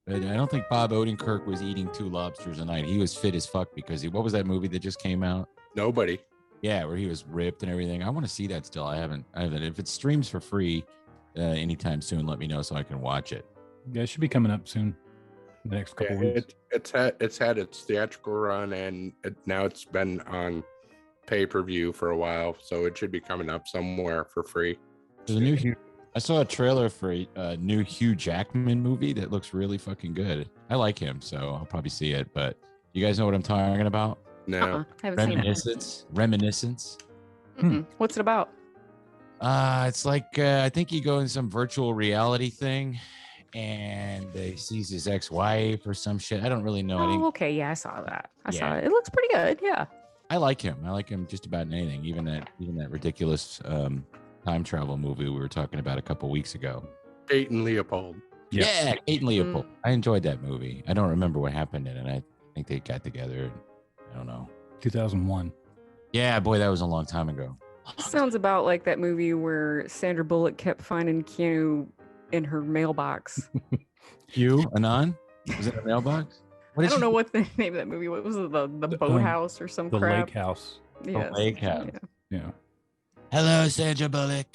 I don't think Bob Odenkirk was eating 2 lobsters a night. He was fit as fuck because what was that movie that just came out? Nobody. Yeah, where he was ripped and everything. I want to see that still. I haven't. If it streams for free anytime soon, let me know so I can watch it. Yeah, it should be coming up soon. The next couple weeks. It's had its theatrical run, and now it's been on pay-per-view for a while, so it should be coming up somewhere for free. I saw a trailer for a new Hugh Jackman movie that looks really fucking good. I like him, so I'll probably see it. But you guys know what I'm talking about? No. Haven't seen it. Reminiscence. What's it about? It's like I think you go in some virtual reality thing, and he sees his ex-wife or some shit. I don't really know. Oh, okay. Yeah, I saw that. I saw it. It looks pretty good. Yeah. I like him. I like him just about in anything. Even that ridiculous time travel movie we were talking about a couple weeks ago. Kate and Leopold. Yeah, Kate and Leopold. I enjoyed that movie. I don't remember what happened in it. I think they got together. I don't know. 2001. Yeah, boy, that was a long time ago. Sounds about like that movie where Sandra Bullock kept finding Keanu in her mailbox. Anon? Was it a mailbox? I don't know what the name of that movie was. What was it? The boathouse or some crap? Lake House. Yes. The Lake House. Yeah. Hello, Sandra Bullock.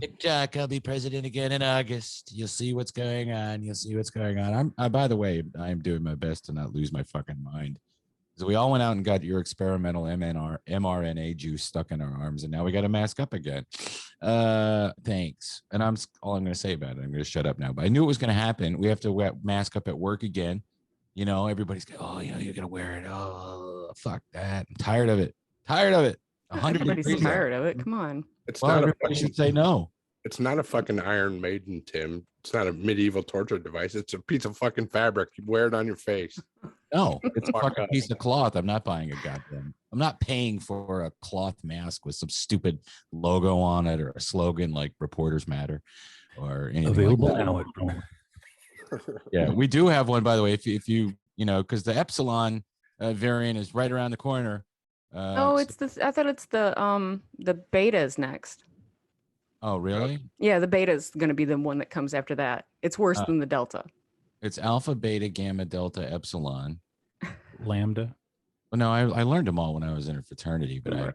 TikTok, I'll be president again in August. You'll see what's going on. By the way, I'm doing my best to not lose my fucking mind. So we all went out and got your experimental mRNA juice stuck in our arms, and now we got to mask up again. Thanks. And all I'm going to say about it. I'm going to shut up now. But I knew it was going to happen. We have to mask up at work again. You know, everybody's going, oh, you know, you're going to wear it. Oh, fuck that. I'm tired of it. 100 Everybody's degrees tired of it. Come on. Everybody should say no. It's not a fucking Iron Maiden, Tim. It's not a medieval torture device. It's a piece of fucking fabric. You wear it on your face. No, it's a fucking piece of cloth. I'm not buying a goddamn. I'm not paying for a cloth mask with some stupid logo on it or a slogan like "Reporters Matter" or anything. Available like that. now at home. Yeah, we do have one, by the way. If you know, because the Epsilon variant is right around the corner. It's this. I thought it's the beta is next. Oh, really? Yeah, the beta is going to be the one that comes after that. It's worse than the delta. It's alpha, beta, gamma, delta, epsilon, lambda. Well, no, I learned them all when I was in a fraternity, but I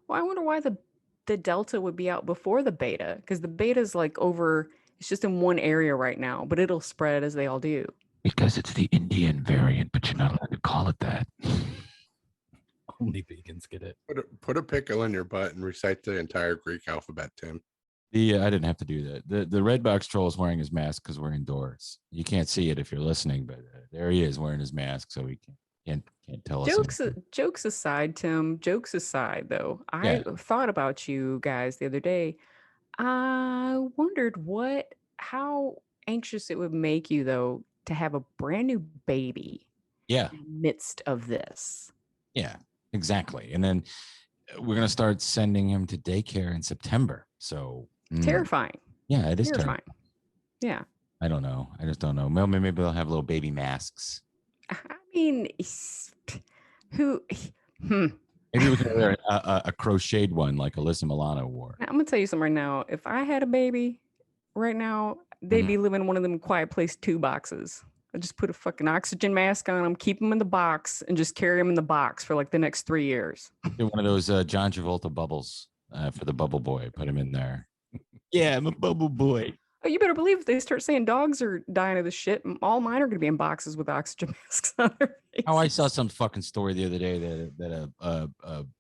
wonder why the delta would be out before the beta, because the beta is like over. It's just in one area right now, but it'll spread as they all do. Because it's the Indian variant, but you're not allowed to call it that. Only vegans get it. Put a pickle in your butt and recite the entire Greek alphabet, Tim. I didn't have to do that. The red box troll is wearing his mask because we're indoors. You can't see it if you're listening, but there he is wearing his mask, so he can't tell us. Jokes aside, Tim. Jokes aside, though, I thought about you guys the other day. I wondered how anxious it would make you, though, to have a brand new baby. Yeah. In the midst of this. Yeah, exactly. And then we're gonna start sending him to daycare in September. So terrifying. Yeah, it is terrifying. Yeah. I don't know. I just don't know. Maybe they'll have little baby masks. I mean, Maybe we can wear a crocheted one like Alyssa Milano wore. I'm gonna tell you something right now. If I had a baby right now, they'd be living in one of them Quiet Place 2 boxes. I just put a fucking oxygen mask on them, keep them in the box, and just carry them in the box for like the next 3 years. Do one of those John Travolta bubbles for the bubble boy. Put him in there. Yeah, I'm a bubble boy. Oh, you better believe if they start saying dogs are dying of this shit, all mine are going to be in boxes with oxygen masks on their face. Oh, I saw some fucking story the other day that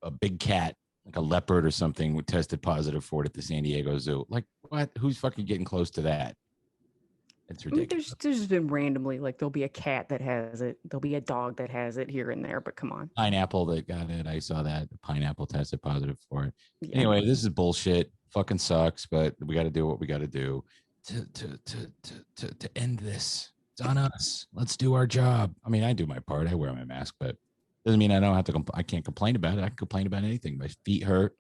a big cat, like a leopard or something, tested positive for it at the San Diego Zoo. Like, what? Who's fucking getting close to that? It's I mean, ridiculous. there's just been randomly, like, there'll be a cat that has it. There'll be a dog that has it here and there, but come on. Pineapple that got it. I saw that. The pineapple tested positive for it. Yeah. Anyway, this is bullshit. Fucking sucks, but we got to do what we got to do to end this. It's on us. Let's do our job. I mean, I do my part. I wear my mask, but doesn't mean I don't have to. I can't complain about it. I can complain about anything. My feet hurt,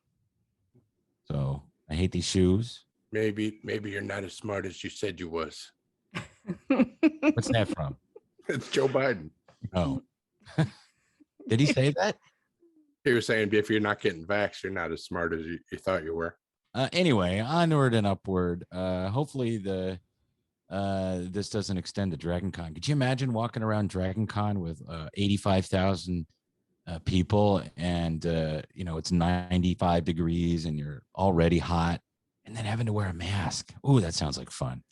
so I hate these shoes. Maybe you're not as smart as you said you was. What's that from? It's Joe Biden. Oh, did he say that? He was saying if you're not getting vaxxed, you're not as smart as you thought you were. Anyway, onward and upward. Hopefully this doesn't extend to Dragon Con. Could you imagine walking around Dragon Con with 85,000 people and it's 95 degrees and you're already hot and then having to wear a mask? Ooh, that sounds like fun.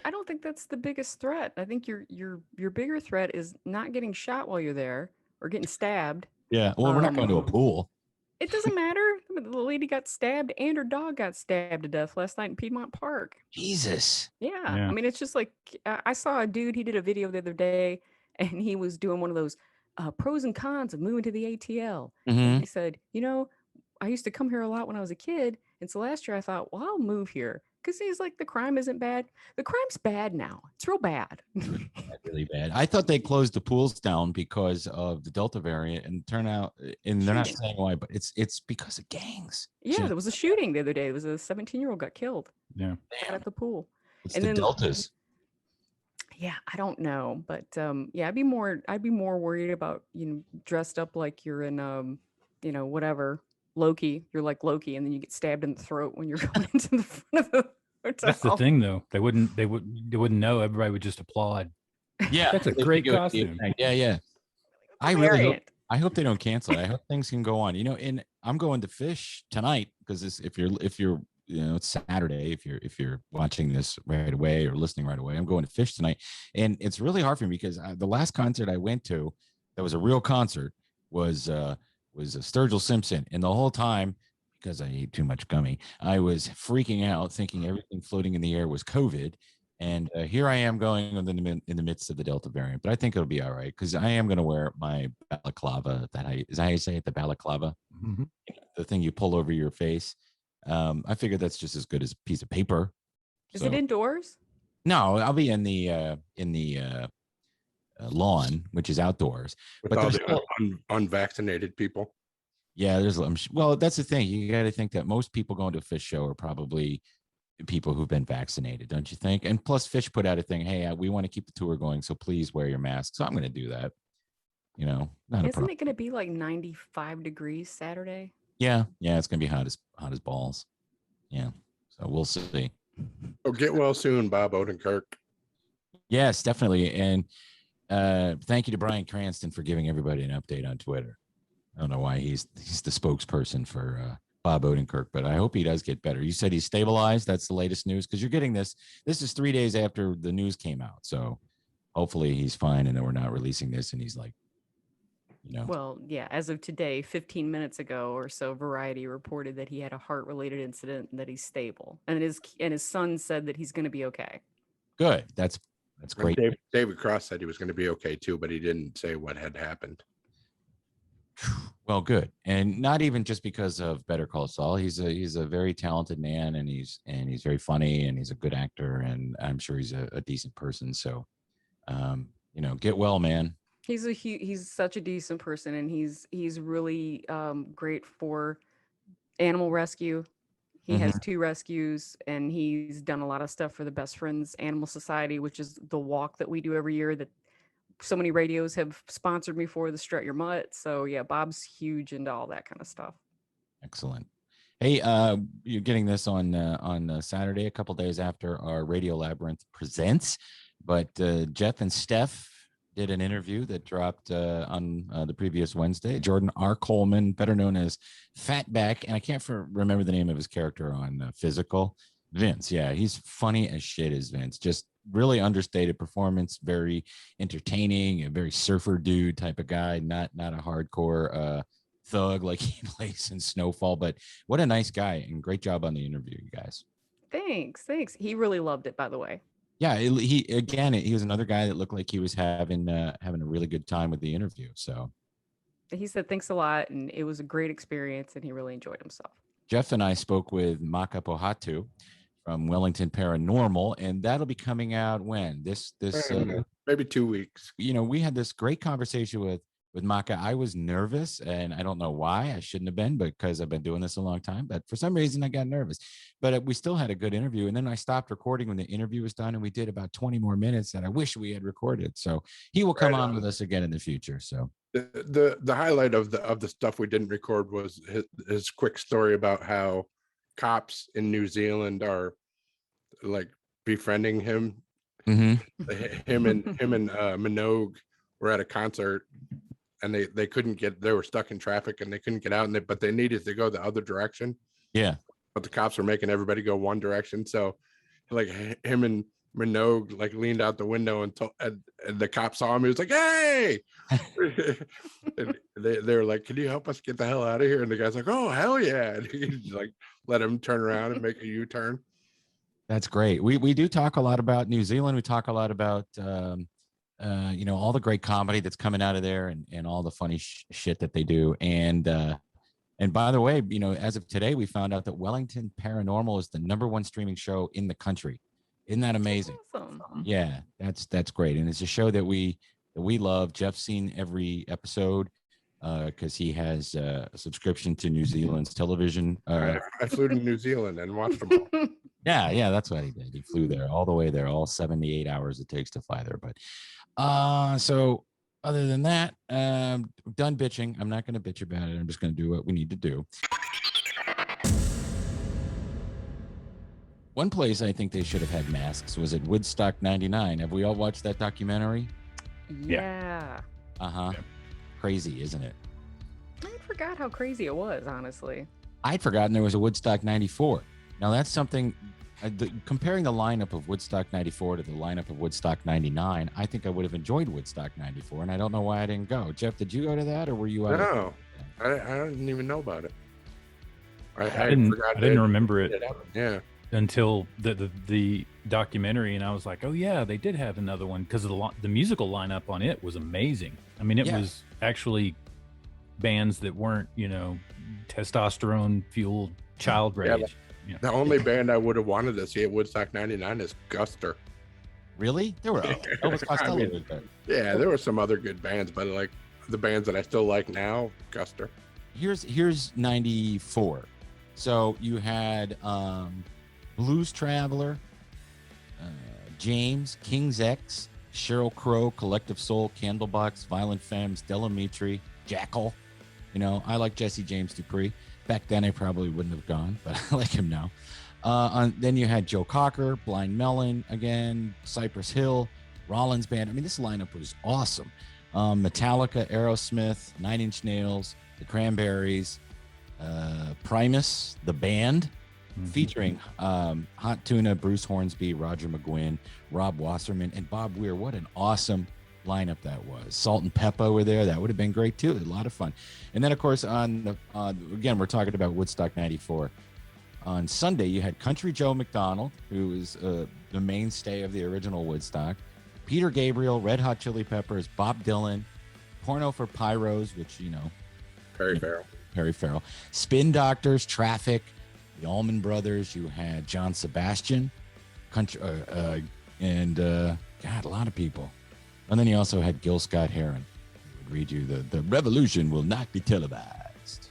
I don't think that's the biggest threat. I think your bigger threat is not getting shot while you're there or getting stabbed. Yeah. Well, we're not going to a pool. It doesn't matter. The lady got stabbed and her dog got stabbed to death last night in Piedmont Park. Jesus. Yeah. Yeah. I mean, it's just like I saw a dude, he did a video the other day and he was doing one of those pros and cons of moving to the ATL. Mhm. He said, I used to come here a lot when I was a kid. And so last year I thought, well, I'll move here. Because he's like, the crime isn't bad. The crime's bad now. It's real bad. Really bad. I thought they closed the pools down because of the Delta variant, and turn out, and they're not saying why, but it's because of gangs. Yeah, there was a shooting the other day. It was a 17-year-old got killed. Yeah. At the pool. It's and the then, Deltas. Yeah, I don't know, but I'd be more worried about dressed up like you're in whatever Loki. You're like Loki, and then you get stabbed in the throat when you're going into the front of the hotel. That's the thing, though. They wouldn't know. Everybody would just applaud. Yeah, That's a great costume. Yeah. I hope they don't cancel it. I hope things can go on. And I'm going to fish tonight because if you're it's Saturday. If you're watching this right away or listening right away, I'm going to fish tonight, and it's really hard for me because the last concert I went to, that was a real concert, was Sturgill Simpson, and the whole time, because I ate too much gummy, I was freaking out, thinking everything floating in the air was COVID. And here I am going in the midst of the Delta variant, but I think it'll be all right because I am going to wear my balaclava. Is that how you say it? The balaclava, Mm-hmm. the thing you pull over your face. I figured that's just as good as a piece of paper. Is it indoors? No, I'll be in the lawn, which is outdoors. With all the unvaccinated people. Yeah, well, that's the thing. You got to think that most people going to a fish show are probably people who've been vaccinated, don't you think? And plus, Fish put out a thing, hey, we want to keep the tour going, so please wear your mask. So I'm going to do that. Not a problem. Isn't it going to be like 95 degrees Saturday? Yeah, it's going to be hot as balls. Yeah, so we'll see. Oh, get well soon, Bob Odenkirk. Yes, definitely. And thank you to Brian Cranston for giving everybody an update on Twitter. I don't know why he's the spokesperson for Bob Odenkirk, but I hope he does get better. You said he's stabilized. That's the latest news because you're getting this. This is 3 days after the news came out. So hopefully he's fine and then we're not releasing this and he's like, Well, yeah, as of today, 15 minutes ago or so, Variety reported that he had a heart-related incident and that he's stable. And his son said that he's going to be okay. Good. That's great. David Cross said he was going to be okay too, but he didn't say what had happened. Well, good. And not even just because of Better Call Saul. He's a very talented man and he's very funny and he's a good actor and I'm sure he's a decent person. So, get well, man. He's such a decent person and he's really great for animal rescue. He has 2 rescues and he's done a lot of stuff for the Best Friends Animal Society, which is the walk that we do every year that so many radios have sponsored me for, the Strut Your Mutt. So yeah, Bob's huge into all that kind of stuff. Excellent. Hey, you're getting this on Saturday, a couple days after our Radio Labyrinth presents, but Jeff and Steph did an interview that dropped on the previous Wednesday. Jordan R. Coleman, better known as Fatback, and I can't remember the name of his character on Physical. Vince, yeah, he's funny as shit as Vince. Just really understated performance, very entertaining, a very surfer dude type of guy, not a hardcore thug like he plays in Snowfall, but what a nice guy and great job on the interview, you guys. Thanks. He really loved it, by the way. Yeah, he was another guy that looked like he was having a really good time with the interview. So He said thanks a lot, and it was a great experience, and he really enjoyed himself. Jeff and I spoke with Maka Pohatu from Wellington Paranormal, and that'll be coming out when this maybe 2 weeks. We had this great conversation with Maka. I was nervous, and I don't know why. I shouldn't have been, because I've been doing this a long time, but for some reason I got nervous. But we still had a good interview, and then I stopped recording when the interview was done, and we did about 20 more minutes that I wish we had recorded. So he will come on with us again in the future. So the highlight of the stuff we didn't record was his quick story about how cops in New Zealand are like befriending him. Him and Minogue were at a concert, and they couldn't they were stuck in traffic, and they couldn't get out, but they needed to go the other direction. Yeah, but the cops were making everybody go one direction, so like him and Minogue like leaned out the window and the cop saw him. He was like, "Hey!" they were like, "Can you help us get the hell out of here?" And the guy's like, "Oh, hell yeah!" And he like let him turn around and make a U-turn. That's great. We do talk a lot about New Zealand. We talk a lot about all the great comedy that's coming out of there, and all the funny shit that they do. And by the way, as of today, we found out that Wellington Paranormal is the #1 streaming show in the country. Isn't that amazing? Awesome. Yeah, that's great. And it's a show that we love. Jeff's seen every episode because he has a subscription to New Zealand's television. I flew to New Zealand and watched them all. Yeah, that's what he did. He flew there all the way there, all 78 hours it takes to fly there. But so other than that, I'm done bitching. I'm not going to bitch about it. I'm just going to do what we need to do. One place I think they should have had masks was at Woodstock 99. Have we all watched that documentary? Yeah. Uh-huh. Yeah. Crazy, isn't it? I forgot how crazy it was, honestly. I'd forgotten there was a Woodstock 94. Now that's something, comparing the lineup of Woodstock 94 to the lineup of Woodstock 99, I think I would have enjoyed Woodstock 94, and I don't know why I didn't go. Jeff, did you go to that, or were you out? No, I didn't even know about it. I didn't remember it. Yeah. Until the documentary, and I was like, oh yeah, they did have another one, because the musical lineup on it was amazing. I mean, it was actually bands that weren't, testosterone fueled child rage. Yeah. The only band I would have wanted to see at Woodstock 99 is Guster. Really? There were Elvis Costello was there. Yeah, there were some other good bands, but like the bands that I still like now, Guster. Here's 94. So you had Blues Traveler, James, King's X, Sheryl Crow, Collective Soul, Candlebox, Violent Femmes, Delamitri, Jackal. I like Jesse James Dupree. Back then, I probably wouldn't have gone, but I like him now. Then you had Joe Cocker, Blind Melon again, Cypress Hill, Rollins Band. I mean, this lineup was awesome. Metallica, Aerosmith, 9 Inch Nails, The Cranberries, Primus, the band, featuring Hot Tuna, Bruce Hornsby, Roger McGuinn, Rob Wasserman, and Bob Weir. What an awesome lineup that was. Salt and Peppa were there. That would have been great too. A lot of fun. And then of course again, we're talking about Woodstock 94. On Sunday, you had Country Joe McDonald, who was the mainstay of the original Woodstock, Peter Gabriel, Red Hot Chili Peppers, Bob Dylan, Porno for Pyros, which Perry Farrell, Spin Doctors, Traffic, the Allman Brothers. You had John Sebastian, and God, a lot of people. And then you also had Gil Scott-Heron, who would read you the revolution will not be televised.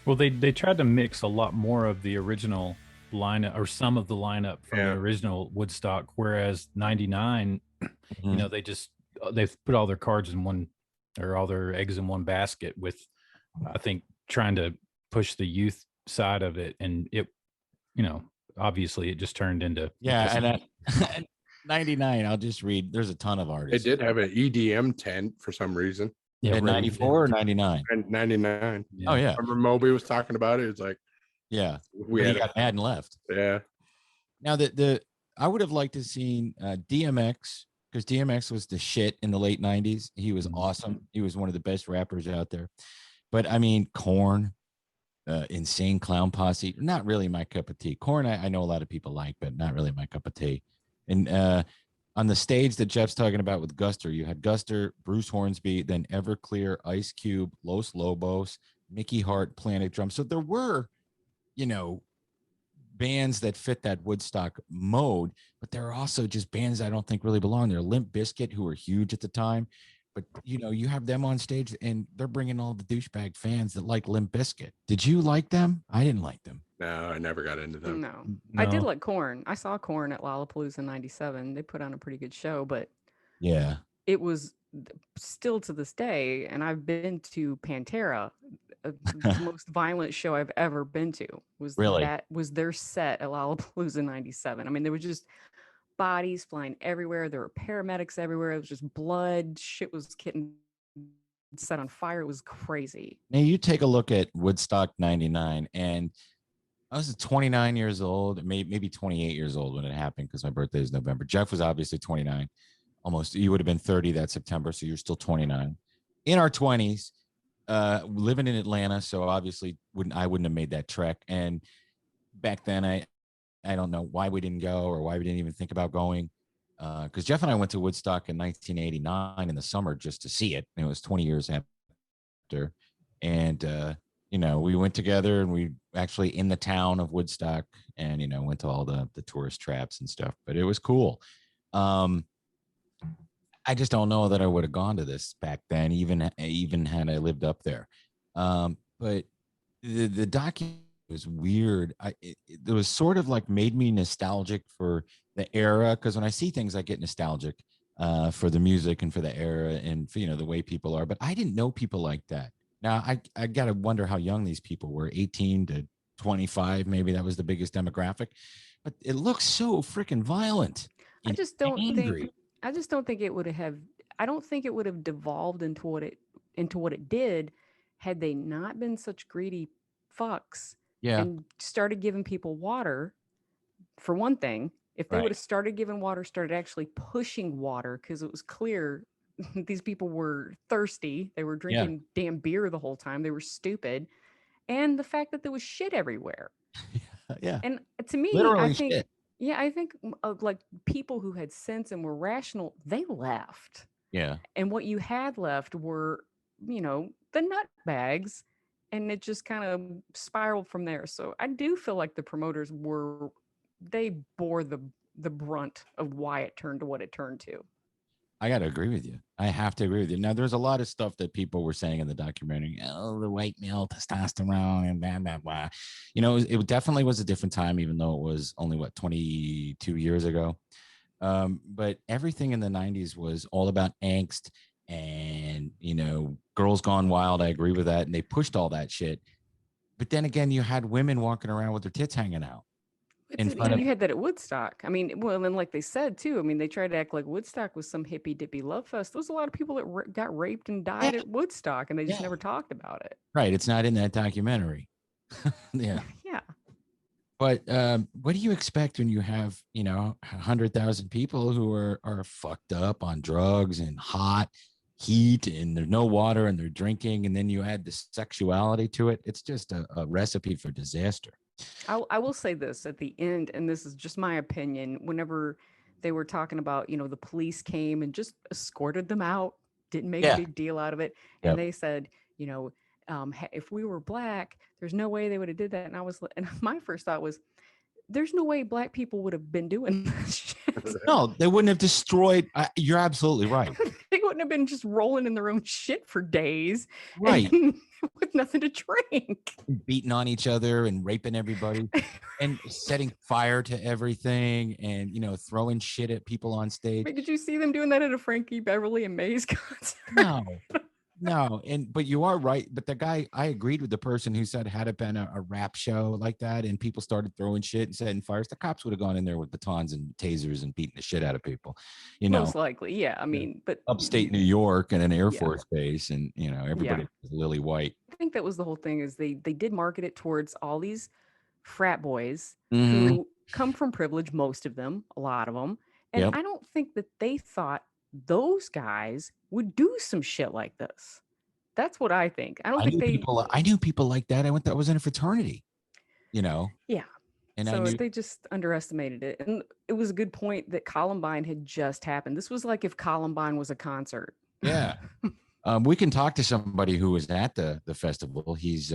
Well, they tried to mix a lot more of the original lineup, or some of the lineup from the original Woodstock, whereas 99, they put all their cards in one, or all their eggs in one basket, with I think trying to push the youth side of it, and it, obviously it just turned into 99. I'll just read. There's a ton of artists. They did have an EDM tent for some reason. Yeah, 94 or 99? 99. Yeah. Oh yeah. I remember Moby was talking about it. It's like, yeah, we got mad and left. Yeah. Now I would have liked to have seen DMX, because DMX was the shit in the late 90s. He was awesome. He was one of the best rappers out there. But I mean, Korn, Insane Clown Posse, not really my cup of tea. Korn, I know a lot of people like, but not really my cup of tea. And On the stage that Jeff's talking about with Guster, you had Guster, Bruce Hornsby, then Everclear, Ice Cube, Los Lobos, Mickey Hart, Planet Drum. So there were, you know, bands that fit that Woodstock mode, but there are also just bands I don't think really belong there. Limp Bizkit, who were huge at the time, but you know, you have them on stage and they're bringing all the douchebag fans that like Limp Bizkit. Did you like them? I didn't like them. No, I never got into them. No. I did like Korn. I saw Korn at Lollapalooza in '97. They put on a pretty good show, but yeah, it was still to this day. And I've been to Pantera. The most violent show I've ever been to was that was their set at Lollapalooza '97. I mean, there was just bodies flying everywhere. There were paramedics everywhere. It was just blood. Shit was getting set on fire. It was crazy. Now you take a look at Woodstock '99, and I was 29 years old, maybe 28 years old when it happened because my birthday is November. Jeff was obviously 29, almost. You would have been 30 that September, so you're still 29. In our 20s, living in Atlanta, so obviously I wouldn't have made that trek. And back then, I don't know why we didn't go or why we didn't even think about going. Because Jeff and I went to Woodstock in 1989 in the summer just to see it. And it was 20 years after. And, you know, we went together and we actually in the town of Woodstock and, you know, went to all the tourist traps and stuff, but it was cool. I just don't know that I would have gone to this back then, even had I lived up there. But the documentary was weird. It was sort of like made me nostalgic for the era, because when I see things, I get nostalgic for the music and for the era and for, you know, the way people are. But I didn't know people like that. Now, I got to wonder how young these people were, 18 to 25. Maybe that was the biggest demographic. But it looks so freaking violent. I just don't think it would have. I don't think it would have devolved into what it did had they not been such greedy fucks. Yeah. And started giving people water, for one thing. If they would have started giving water, started actually pushing water, because it was clear these people were thirsty. They were drinking damn beer the whole time. They were stupid. And the fact that there was shit everywhere. Yeah. And to me, literally I think, shit. yeah, I think like people who had sense and were rational, they left. Yeah. And what you had left were, you know, the nut bags. And it just kind of spiraled from there. So I do feel like the promoters they bore the brunt of why it turned to what it turned to. I got to agree with you. I have to agree with you. Now, there's a lot of stuff that people were saying in the documentary. Oh, the white male testosterone and blah, blah, blah. You know, it definitely was a different time, even though it was only, 22 years ago. But everything in the 90s was all about angst and, you know, girls gone wild. I agree with that. And they pushed all that shit. But then again, you had women walking around with their tits hanging out. You had that at Woodstock. I mean, well, and like they said too, I mean, they tried to act like Woodstock was some hippy dippy love fest. There was a lot of people that got raped and died at Woodstock, and they just never talked about it. Right. It's not in that documentary. Yeah. Yeah. But what do you expect when you have, you know, 100,000 people who are fucked up on drugs and hot heat and there's no water and they're drinking, and then you add the sexuality to it? It's just a recipe for disaster. I will say this at the end, and this is just my opinion. Whenever they were talking about, you know, the police came and just escorted them out, didn't make a big deal out of it. And they said, you know, if we were black, there's no way they would have did that. And my first thought was, there's no way black people would have been doing this shit. No, they wouldn't have destroyed. You're absolutely right. They wouldn't have been just rolling in their own shit for days. Right. With nothing to drink. Beating on each other and raping everybody and setting fire to everything and, you know, throwing shit at people on stage. Wait, did you see them doing that at a Frankie Beverly and Maze concert? No. But you are right. But the guy, I agreed with the person who said, had it been a rap show like that and people started throwing shit and setting fires, the cops would have gone in there with batons and tasers and beating the shit out of people. You know, most likely. Yeah. I mean, but upstate New York and an Air Force base, and, you know, everybody was lily white. I think that was the whole thing, is they did market it towards all these frat boys who come from privilege, most of them, a lot of them. And I don't think that they thought those guys would do some shit like this. That's what I think. I knew people like that. I was in a fraternity, you know? Yeah. And So they just underestimated it. And it was a good point that Columbine had just happened. This was like if Columbine was a concert. Yeah. We can talk to somebody who was at the festival. He's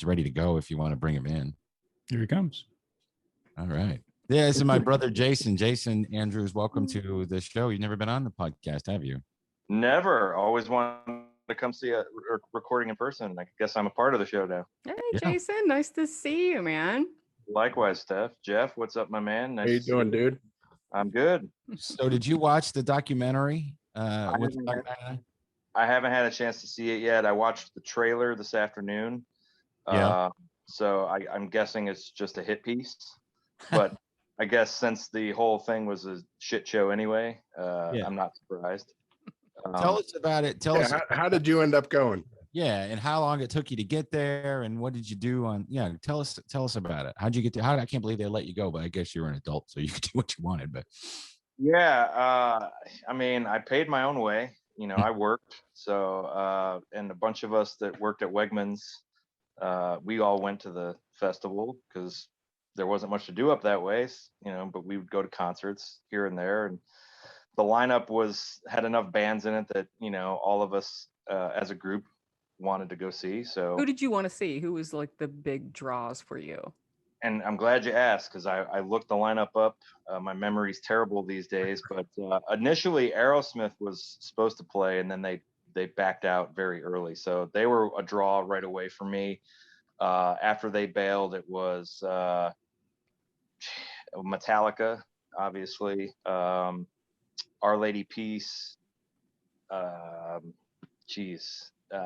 ready to go if you want to bring him in. Here he comes. All right. Yeah, this is my brother Jason. Jason Andrews, welcome to the show. You've never been on the podcast, have you? Never. Always wanted to come see a recording in person. I guess I'm a part of the show now. Hey, Jason, nice to see you, man. Likewise, Steph. Jeff, what's up, my man? Nice. How you doing, dude? I'm good. So, did you watch the documentary? I haven't had a chance to see it yet. I watched the trailer this afternoon. Yeah. So I'm guessing it's just a hit piece, but I guess since the whole thing was a shit show anyway, I'm not surprised. Tell us about it. Tell us. How did you end up going? Yeah, and how long it took you to get there, and what did you do on? Yeah, tell us about it. How'd you get there? I can't believe they let you go, but I guess you were an adult, so you could do what you wanted. But yeah, I mean, I paid my own way. You know, I worked. So, and a bunch of us that worked at Wegmans, we all went to the festival because there wasn't much to do up that way, you know, but we would go to concerts here and there. And the lineup had enough bands in it that, you know, all of us as a group wanted to go see. So who did you want to see? Who was like the big draws for you? And I'm glad you asked, because I looked the lineup up. My memory's terrible these days, but initially Aerosmith was supposed to play, and then they backed out very early. So they were a draw right away for me. After they bailed, it was Metallica, obviously, Our Lady Peace.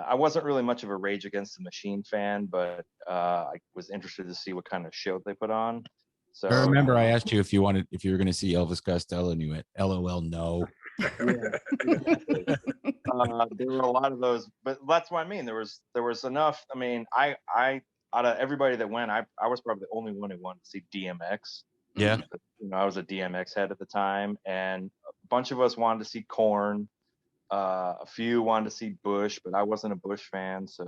I wasn't really much of a Rage Against the Machine fan, but I was interested to see what kind of show they put on. So I remember I asked you if you were going to see Elvis Costello, and you went, "LOL, no." Yeah, exactly. There were a lot of those, but that's what I mean. There was enough. I mean, I out of everybody that went, I was probably the only one who wanted to see DMX. Yeah, you know, I was a DMX head at the time, and a bunch of us wanted to see Korn. A few wanted to see Bush, but I wasn't a Bush fan, so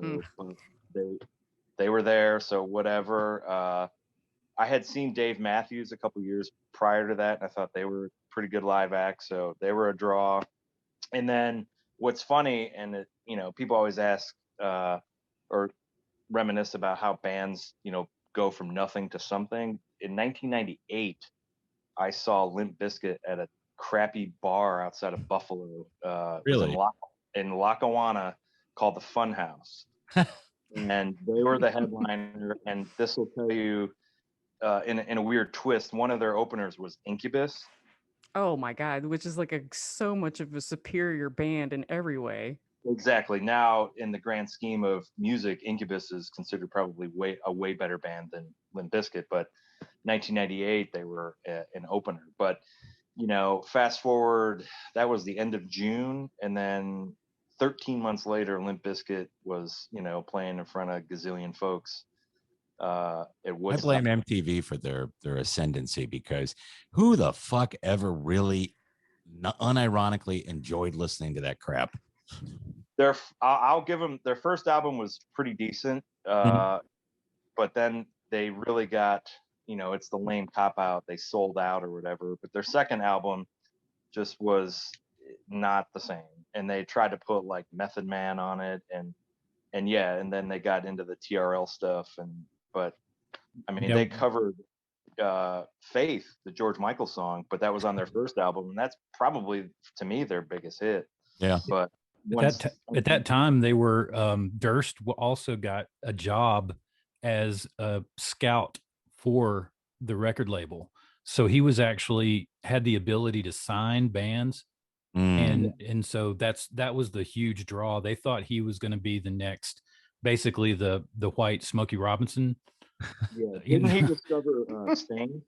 they were there, so whatever. I had seen Dave Matthews a couple years prior to that, and I thought they were a pretty good live act, so they were a draw. And then what's funny, and it, you know, people always ask or reminisce about how bands, you know, go from nothing to something. In 1998, I saw Limp Bizkit at a crappy bar outside of Buffalo, really, in Lackawanna, called the Fun House, and they were the headliner. And this will tell you, in a weird twist, one of their openers was Incubus. Oh my God, which is like so much of a superior band in every way. Exactly. Now, in the grand scheme of music, Incubus is considered probably a way better band than Limp Bizkit. But 1998, they were an opener. But you know, fast forward, that was the end of June, and then 13 months later, Limp Bizkit was, you know, playing in front of gazillion folks. I blame MTV for their ascendancy, because who the fuck ever really unironically enjoyed listening to that crap? I'll give them, their first album was pretty decent, but then they really got, you know, it's the lame cop out. They sold out or whatever. But their second album just was not the same. And they tried to put like Method Man on it, and then they got into the TRL stuff. But I mean, they covered Faith, the George Michael song, but that was on their first album, and that's probably, to me, their biggest hit. Yeah. But at that time, they were Durst also got a job as a scout for the record label, so he was actually had the ability to sign bands, and so that was the huge draw. They thought he was going to be the next, basically the white Smokey Robinson. Yeah, didn't he discover Sting?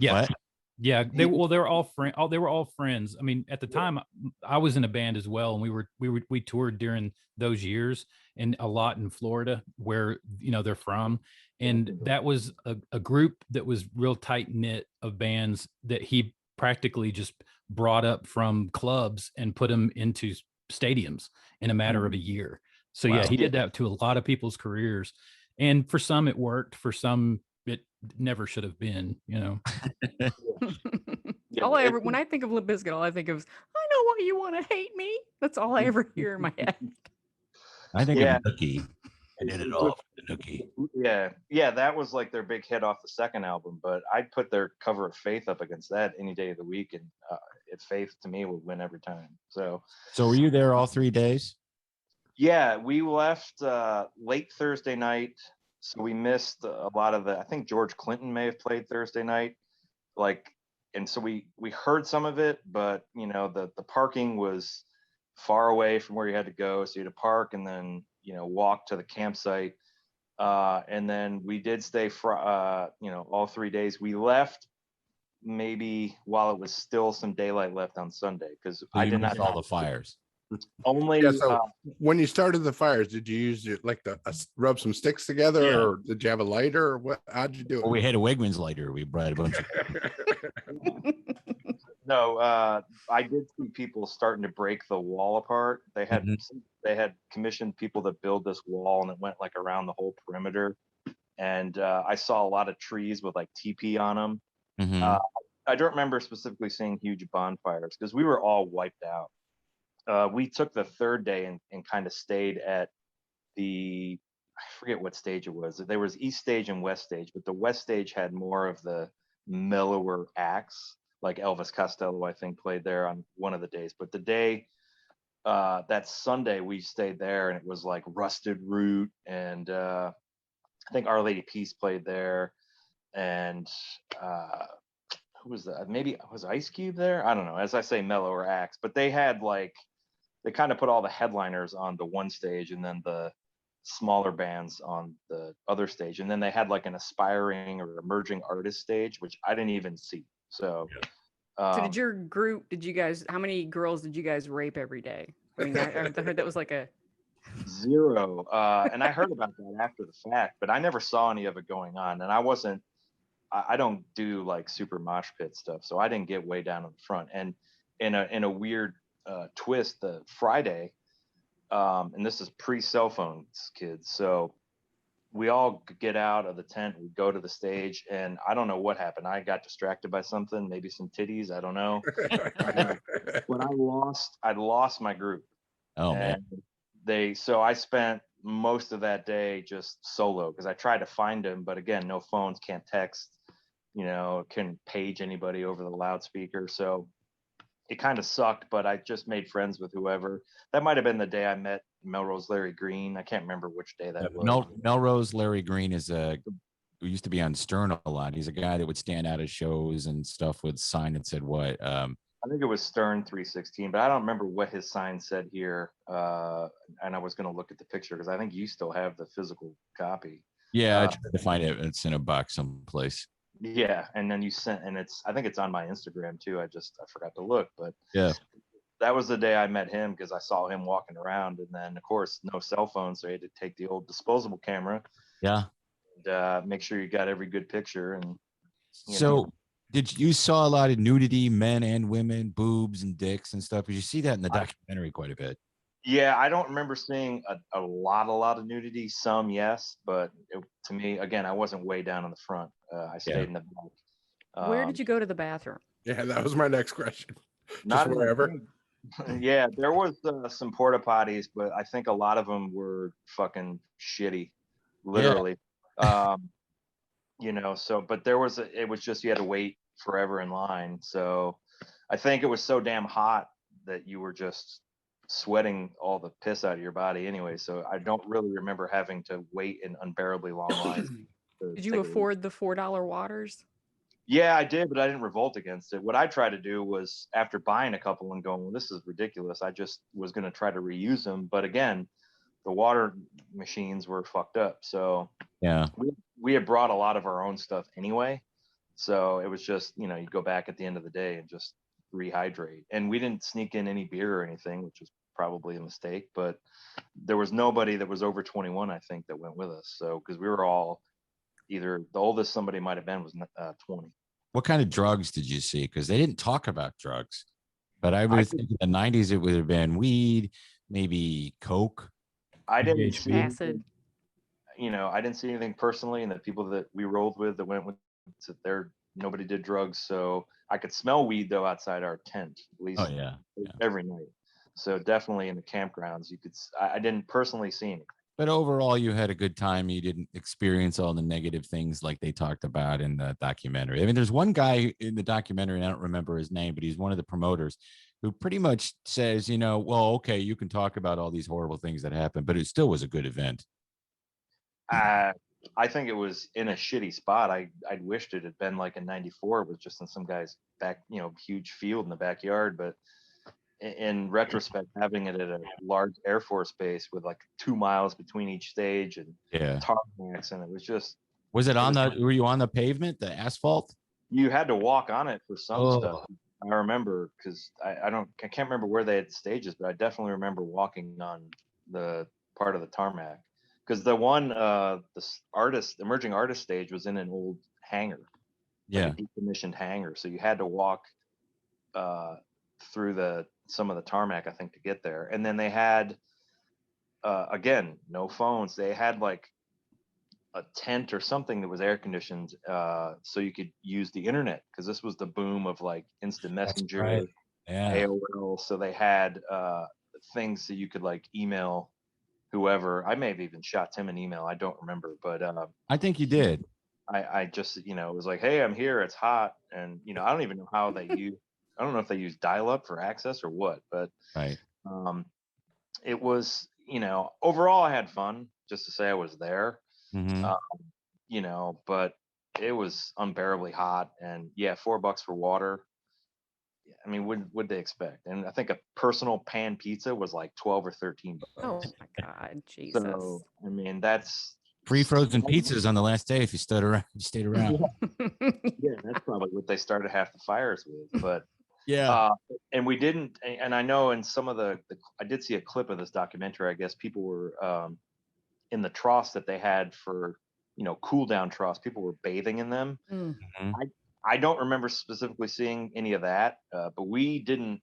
Yeah. What? Yeah, they were all friends. They were all friends. I mean, at the time, I was in a band as well, and we toured during those years, and a lot in Florida, where, you know, they're from, and that was a group that was real tight knit of bands that he practically just brought up from clubs and put them into stadiums in a matter of a year. So yeah, he did that to a lot of people's careers, and for some it worked, for some it never should have been, you know. All I ever, when I think of Limp Bizkit, all I think of is, I know why you want to hate me. That's all I ever hear in my head. I think Yeah. of Nookie. I did it all for the Nookie. Yeah, that was like their big hit off the second album, but I'd put their cover of Faith up against that any day of the week, and Faith to me would win every time. So were you there all 3 days? Yeah, we left late Thursday night, so we missed a lot of I think George Clinton may have played Thursday night, and so we heard some of it, but you know the parking was far away from where you had to go, so you had to park and then walk to the campsite, and then we did stay for all 3 days. We left maybe while it was still some daylight left on Sunday, because I did not all the fires. Only when you started the fires, did you use it like rub some sticks together, or did you have a lighter, or what? How'd you do it? Well, we had a Wegmans lighter. We brought a bunch of. No, I did see people starting to break the wall apart. They had commissioned people to build this wall, and it went like around the whole perimeter. And I saw a lot of trees with like teepee on them. Mm-hmm. I don't remember specifically seeing huge bonfires because we were all wiped out. We took the third day and kind of stayed at I forget what stage it was. There was East Stage and West Stage, but the West Stage had more of the mellower acts, like Elvis Costello, I think, played there on one of the days. But the day, that Sunday, we stayed there, and it was like Rusted Root, and I think Our Lady Peace played there, and who was that? Maybe was Ice Cube there? I don't know. As I say, mellower acts, but they had they kind of put all the headliners on the one stage and then the smaller bands on the other stage. And then they had like an aspiring or emerging artist stage, which I didn't even see. So, so did your group, how many girls did you guys rape every day? I mean, I heard that was like a 0. And I heard about that after the fact, but I never saw any of it going on. And I don't do like super mosh pit stuff. So I didn't get way down in the front. And in a weird twist, the Friday, and this is pre-cell phones, kids, so we all get out of the tent, we go to the stage, and I don't know what happened. I got distracted by something, maybe some titties, I don't know. But I lost my group. Oh, man. So I spent most of that day just solo, because I tried to find him, but again, no phones, can't text, couldn't page anybody over the loudspeaker. So it kind of sucked, but I just made friends with whoever. That might have been the day I met Melrose Larry Green. I can't remember which day that was. Melrose Larry Green who used to be on Stern a lot. He's a guy that would stand out at shows and stuff with a sign that said what? I think it was Stern 316, but I don't remember what his sign said here. And I was going to look at the picture because I think you still have the physical copy. Yeah, I tried to find it. It's in a box someplace. Yeah, and then you sent, and I think it's on my Instagram too. I forgot to look, but yeah, that was the day I met him, because I saw him walking around, and then of course no cell phone, so I had to take the old disposable camera. Yeah, and make sure you got every good picture. And so, did you saw a lot of nudity, men and women, boobs and dicks and stuff? Did you see that in the documentary quite a bit? Yeah, I don't remember seeing a lot of nudity. Some, yes, but to me, again, I wasn't way down in the front. I stayed in the back. Where did you go to the bathroom? Yeah, that was my next question. Not just wherever. Yeah, there was some porta potties, but I think a lot of them were fucking shitty, literally. Yeah. So, but it was just, you had to wait forever in line. So I think it was so damn hot that you were just sweating all the piss out of your body anyway. So I don't really remember having to wait in unbearably long lines. Did you afford the $4 waters? Yeah, I did, but I didn't revolt against it. What I tried to do was, after buying a couple and going, well, this is ridiculous, I just was going to try to reuse them. But again, the water machines were fucked up. So yeah, we had brought a lot of our own stuff anyway. So it was just, you go back at the end of the day and just rehydrate. And we didn't sneak in any beer or anything, which was probably a mistake. But there was nobody that was over 21, I think, that went with us. So because we were all either, the oldest somebody might have been was 20. What kind of drugs did you see? Because they didn't talk about drugs, but I would think in the 90s it would have been weed, maybe coke. I didn't see acid. I didn't see anything personally, and the people that we rolled with that went with there, nobody did drugs. So I could smell weed though outside our tent, at least every night. So definitely in the campgrounds, you could. I didn't personally see anything. But overall, you had a good time. You didn't experience all the negative things like they talked about in the documentary. I mean, there's one guy in the documentary, I don't remember his name, but he's one of the promoters who pretty much says, well, okay, you can talk about all these horrible things that happened, but it still was a good event. I think it was in a shitty spot. I'd wished it had been like in '94. It was just in some guy's back, huge field in the backyard. But in retrospect, having it at a large Air Force base with like 2 miles between each stage and tarmacs, and it was just. Was it on were you on the pavement, the asphalt? You had to walk on it for some stuff. I remember because I can't remember where they had stages, but I definitely remember walking on the part of the tarmac. Because the one, the emerging artist stage was in an old hangar, like a decommissioned hangar. So you had to walk through some of the tarmac, I think, to get there. And then they had, again, no phones. They had like a tent or something that was air conditioned, so you could use the internet, because this was the boom of like instant messenger, AOL. So they had things that you could like email whoever. I may have even shot Tim an email. I don't remember, but I think you did. I just, it was like, hey, I'm here. It's hot. And, I don't even know how they use, I don't know if they use dial up for access or what, but it was, overall I had fun, just to say I was there. But it was unbearably hot, and $4 for water. I mean, would they expect? And I think a personal pan pizza was like $12 or $13. Oh my God, Jesus! So I mean, that's free frozen pizzas on the last day if you stayed around. Yeah, that's probably what they started half the fires with. But and we didn't. And I know in some of the I did see a clip of this documentary. I guess people were in the troughs that they had for cool down troughs. People were bathing in them. I don't remember specifically seeing any of that, but we didn't.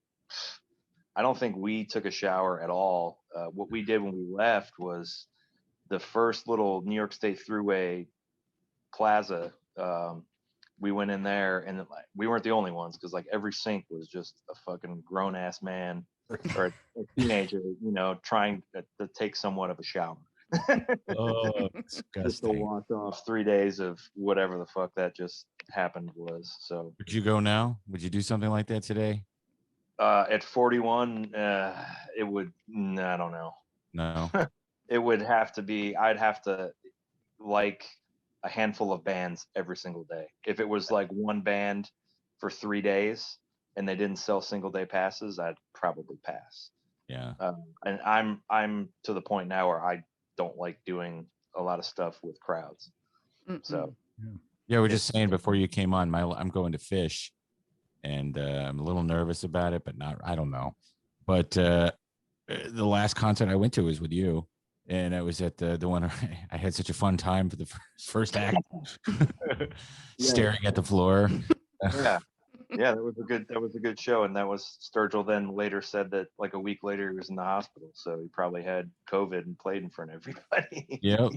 I don't think we took a shower at all. What we did when we left was the first little New York State Thruway plaza. We went in there, and we weren't the only ones, because like every sink was just a fucking grown ass man or a teenager, trying to take somewhat of a shower. Just to wash off 3 days of whatever the fuck that just happened was. So would you go now? Would you do something like that today? At 41, it would. I don't know. No. It would have to be. I'd have to like a handful of bands every single day. If it was like one band for 3 days and they didn't sell single day passes, I'd probably pass. Yeah. And I'm to the point now where I don't like doing a lot of stuff with crowds. So we're just saying before you came on, I'm going to fish, and I'm a little nervous about it, but I don't know. But the last concert I went to was with you, and I was at the one. I had such a fun time for the first act, staring at the floor. Yeah, that was a good show. And that was Sturgill then later said that like a week later he was in the hospital, so he probably had COVID and played in front of everybody. Yep.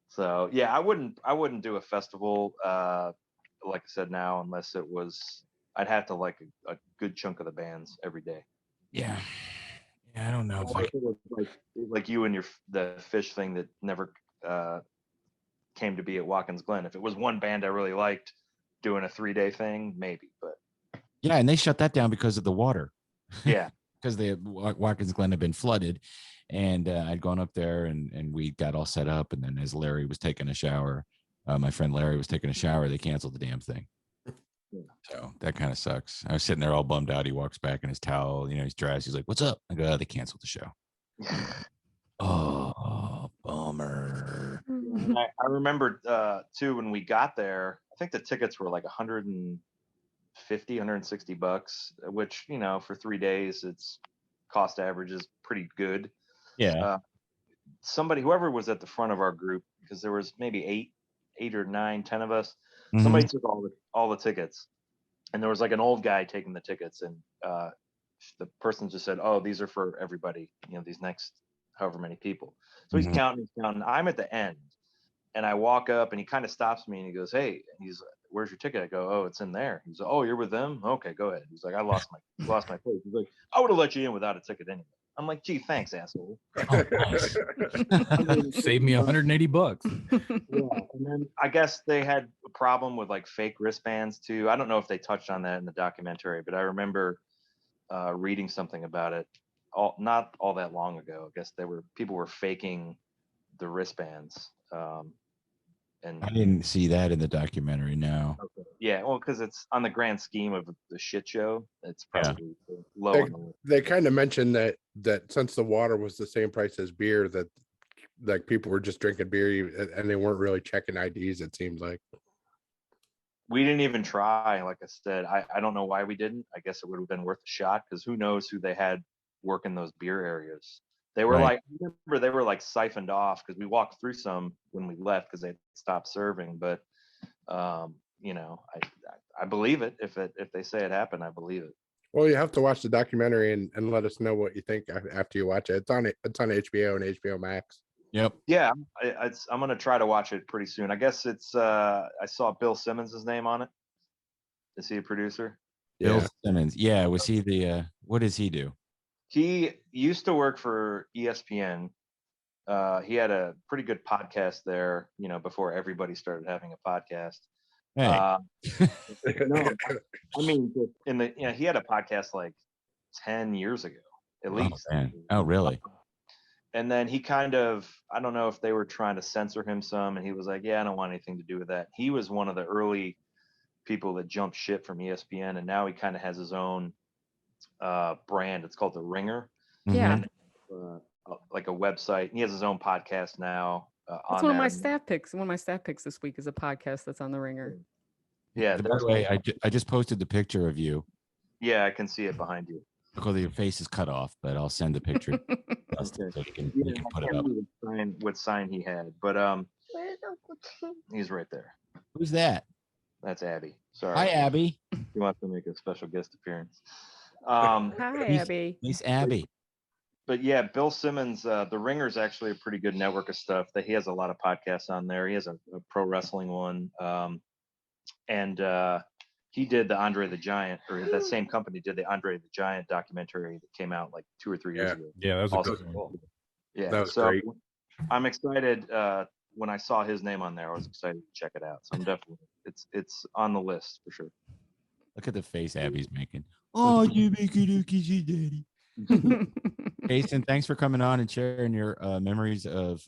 So I wouldn't do a festival like I said now, unless it was, I'd have to like a good chunk of the bands every day. Yeah, I don't know. If it was like you and the fish thing that never came to be at Watkins Glen. If it was one band I really liked doing a 3-day thing, maybe. But and they shut that down because of the water. Yeah, because the Watkins Glen had been flooded, and I'd gone up there and we got all set up, and then as Larry was taking a shower, my friend Larry was taking a shower, they canceled the damn thing. So that kind of sucks. I was sitting there all bummed out. He walks back in his towel, he's dressed. He's like, "What's up?" I go, "Oh, they canceled the show." Oh, bummer. I remember too, when we got there, I think the tickets were like $150, $160, which, for 3 days, it's cost average is pretty good. Yeah. Whoever was at the front of our group, because there was maybe 8 or 9, 10 of us, somebody took all the tickets, and there was like an old guy taking the tickets, and the person just said, "Oh, these are for everybody, these next however many people. So he's counting. I'm at the end, and I walk up, and he kind of stops me, and he goes, "Hey," and he's, "Where's your ticket?" I go, "Oh, it's in there." He's like, "Oh, you're with them? Okay, go ahead." He's like, "I lost my place." He's like, "I would have let you in without a ticket anyway." I'm like, "Gee, thanks, asshole." Oh, nice. Save me $180. Yeah, and then I guess they had a problem with like fake wristbands too. I don't know if they touched on that in the documentary, but I remember reading something about it not all that long ago. I guess people were faking the wristbands. And I didn't see that in the documentary. No. okay. Yeah, well, because it's on the grand scheme of the shit show, it's probably low on the list. They kind of mentioned that since the water was the same price as beer, that like people were just drinking beer and they weren't really checking IDs. It seems like we didn't even try. Like I said, I don't know why we didn't. I guess it would have been worth a shot, because who knows who they had working those beer areas. They were like, I remember they were like siphoned off, because we walked through some when we left because they stopped serving. But you know, I believe it. If they say it happened, I believe it. Well, you have to watch the documentary and let us know what you think after you watch it. It's on HBO and HBO Max. Yep. Yeah, I'm gonna try to watch it pretty soon. I guess it's I saw Bill Simmons' name on it. Is he a producer? Bill Simmons. Yeah. Was he the what does he do? He used to work for ESPN. He had a pretty good podcast there, you know, before everybody started having a podcast. Hey. No, I mean, he had a podcast like 10 years ago, at least. Man. Oh, really? And then he kind of, I don't know if they were trying to censor him some, and he was like, "Yeah, I don't want anything to do with that." He was one of the early people that jumped ship from ESPN, and now he kind of has his own brand. It's called The Ringer. Yeah. And, like a website. He has his own podcast now. That's one of my staff picks. One of my staff picks this week is a podcast that's on The Ringer. Yeah. By the way, I just posted the picture of you. Yeah, I can see it behind you. Because your face is cut off, but I'll send the picture. So you can put it up. What sign he had, but he's right there. Who's that? That's Abby. Sorry. Hi, Abby. He wants to make a special guest appearance. Hi, Abby. Nice, Abby. But yeah, Bill Simmons, The Ringer is actually a pretty good network of stuff. That he has a lot of podcasts on there. He has a pro wrestling one, and he did the Andre the Giant, or that same company did the Andre the Giant documentary that came out like 2 or 3 years ago. Yeah, that was also a good one. cool. Yeah, that was so great. I'm excited. When I saw his name on there, I was excited to check it out. So I'm definitely, it's on the list for sure. Look at the face Abby's making. Oh, you make it a kissy daddy. Jason, thanks for coming on and sharing your memories of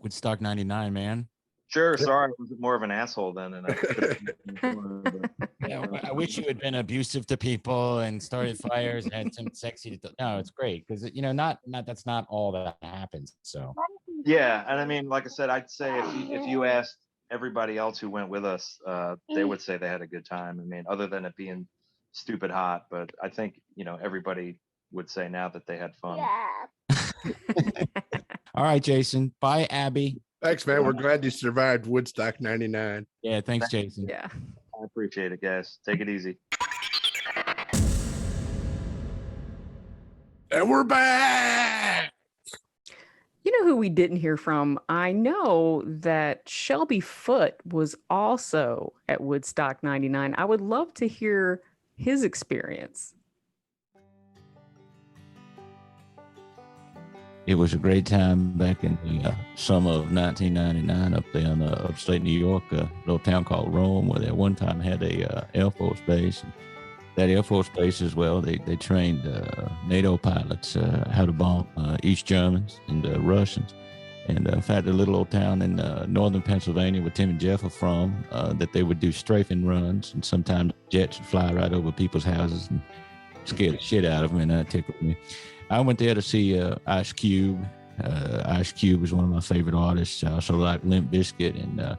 Woodstock 99, man. Sure. Sorry, I was more of an asshole then, and I wish you had been abusive to people and started fires and had some sexy. No, it's great because not that's not all that happens. So yeah, and I mean, like I said, I'd say if you asked everybody else who went with us, they would say they had a good time. I mean, other than it being stupid hot, but I think everybody would say now that they had fun. Yeah. All right, Jason. Bye, Abby. Thanks, man. We're glad you survived Woodstock 99. Yeah, thanks, Jason. Yeah. I appreciate it, guys. Take it easy. And we're back. You know who we didn't hear from? I know that Shelby Foote was also at Woodstock 99. I would love to hear his experience. It was a great time back in the summer of 1999 up there in upstate New York, a little town called Rome, where they at one time had a Air Force base. And that Air Force base as well, they trained NATO pilots how to bomb East Germans and Russians. And in fact, a little old town in northern Pennsylvania where Tim and Jeff are from, that they would do strafing runs, and sometimes jets would fly right over people's houses and scare the shit out of them, and that tickled me. I went there to see Ice Cube. Ice Cube is one of my favorite artists. I also like Limp Bizkit and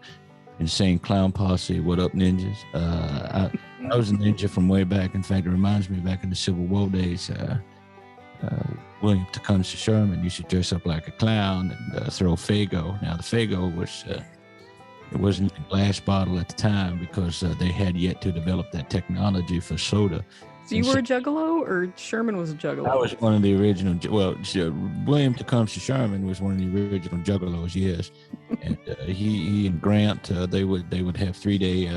Insane Clown Posse. What up, ninjas? I was a ninja from way back. In fact, it reminds me back in the Civil War days. William Tecumseh Sherman used to dress up like a clown and throw Faygo. Now the Faygo was it wasn't a glass bottle at the time because they had yet to develop that technology for soda. So you were a juggalo, or Sherman was a juggalo? I was one of the original. Well, William Tecumseh Sherman was one of the original juggalos. Yes, and he and Grant they would have 3-day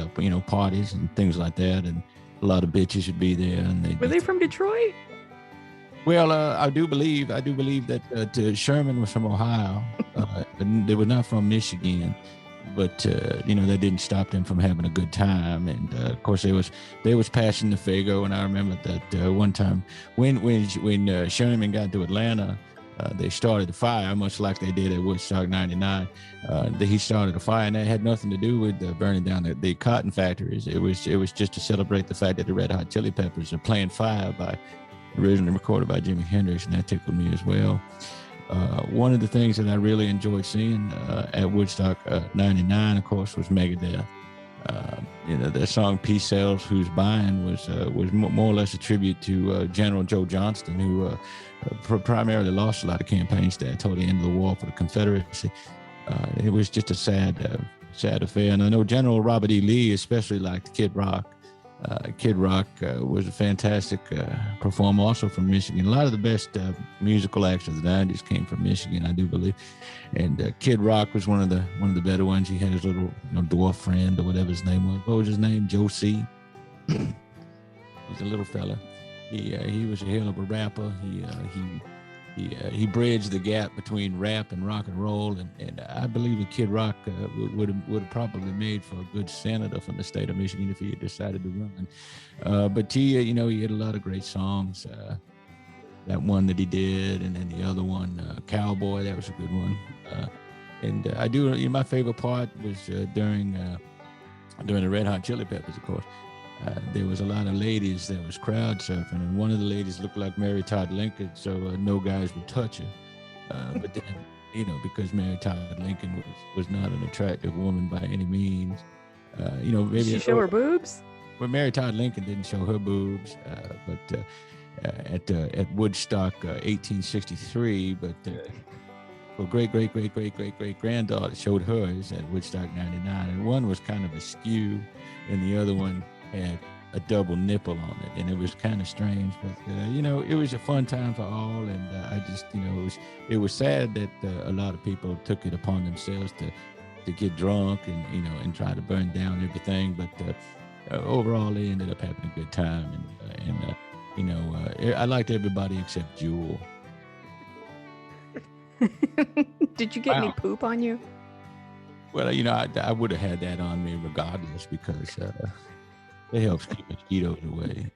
parties and things like that, and a lot of bitches would be there. And were they from Detroit? Well, I do believe that Sherman was from Ohio. They were not from Michigan, but that didn't stop them from having a good time. And of course, they was passing the Fago. And I remember that one time when Sherman got to Atlanta, they started a fire, much like they did at Woodstock '99. He started a fire, and that had nothing to do with burning down the cotton factories. It was just to celebrate the fact that the Red Hot Chili Peppers are playing Fire originally recorded by Jimi Hendrix, and that tickled me as well. One of the things that I really enjoyed seeing at Woodstock '99, of course, was Megadeth. Their song "Peace Sells, Who's Buying" was more or less a tribute to General Joe Johnston, who primarily lost a lot of campaign stats toward the end of the war for the Confederacy. It was just a sad affair, and I know General Robert E. Lee especially liked Kid Rock. Kid Rock was a fantastic performer, also from Michigan. A lot of the best musical acts of the '90s came from Michigan, I do believe. And Kid Rock was one of the better ones. He had his little dwarf friend or whatever his name was. What was his name? Joe C. He's a little fella. He was a hell of a rapper. He bridged the gap between rap and rock and roll, and I believe that Kid Rock would have probably made for a good senator from the state of Michigan if he had decided to run. But he had a lot of great songs. That one that he did, and then the other one, Cowboy, that was a good one. And I do. My favorite part was during the Red Hot Chili Peppers, of course. There was a lot of ladies that was crowd surfing, and one of the ladies looked like Mary Todd Lincoln, so no guys would touch her. But then, because Mary Todd Lincoln was not an attractive woman by any means, maybe did she show her boobs? Well, Mary Todd Lincoln didn't show her boobs, but at Woodstock 1863, but well, great granddaughter showed hers at Woodstock '99, and one was kind of askew, and the other one had a double nipple on it, and it was kind of strange, but it was a fun time for all, and I just it was sad that a lot of people took it upon themselves to get drunk and try to burn down everything, but overall they ended up having a good time, and I liked everybody except Jewel. Did you get any poop on you? Well, I would have had that on me regardless, because it helps keep mosquitoes away.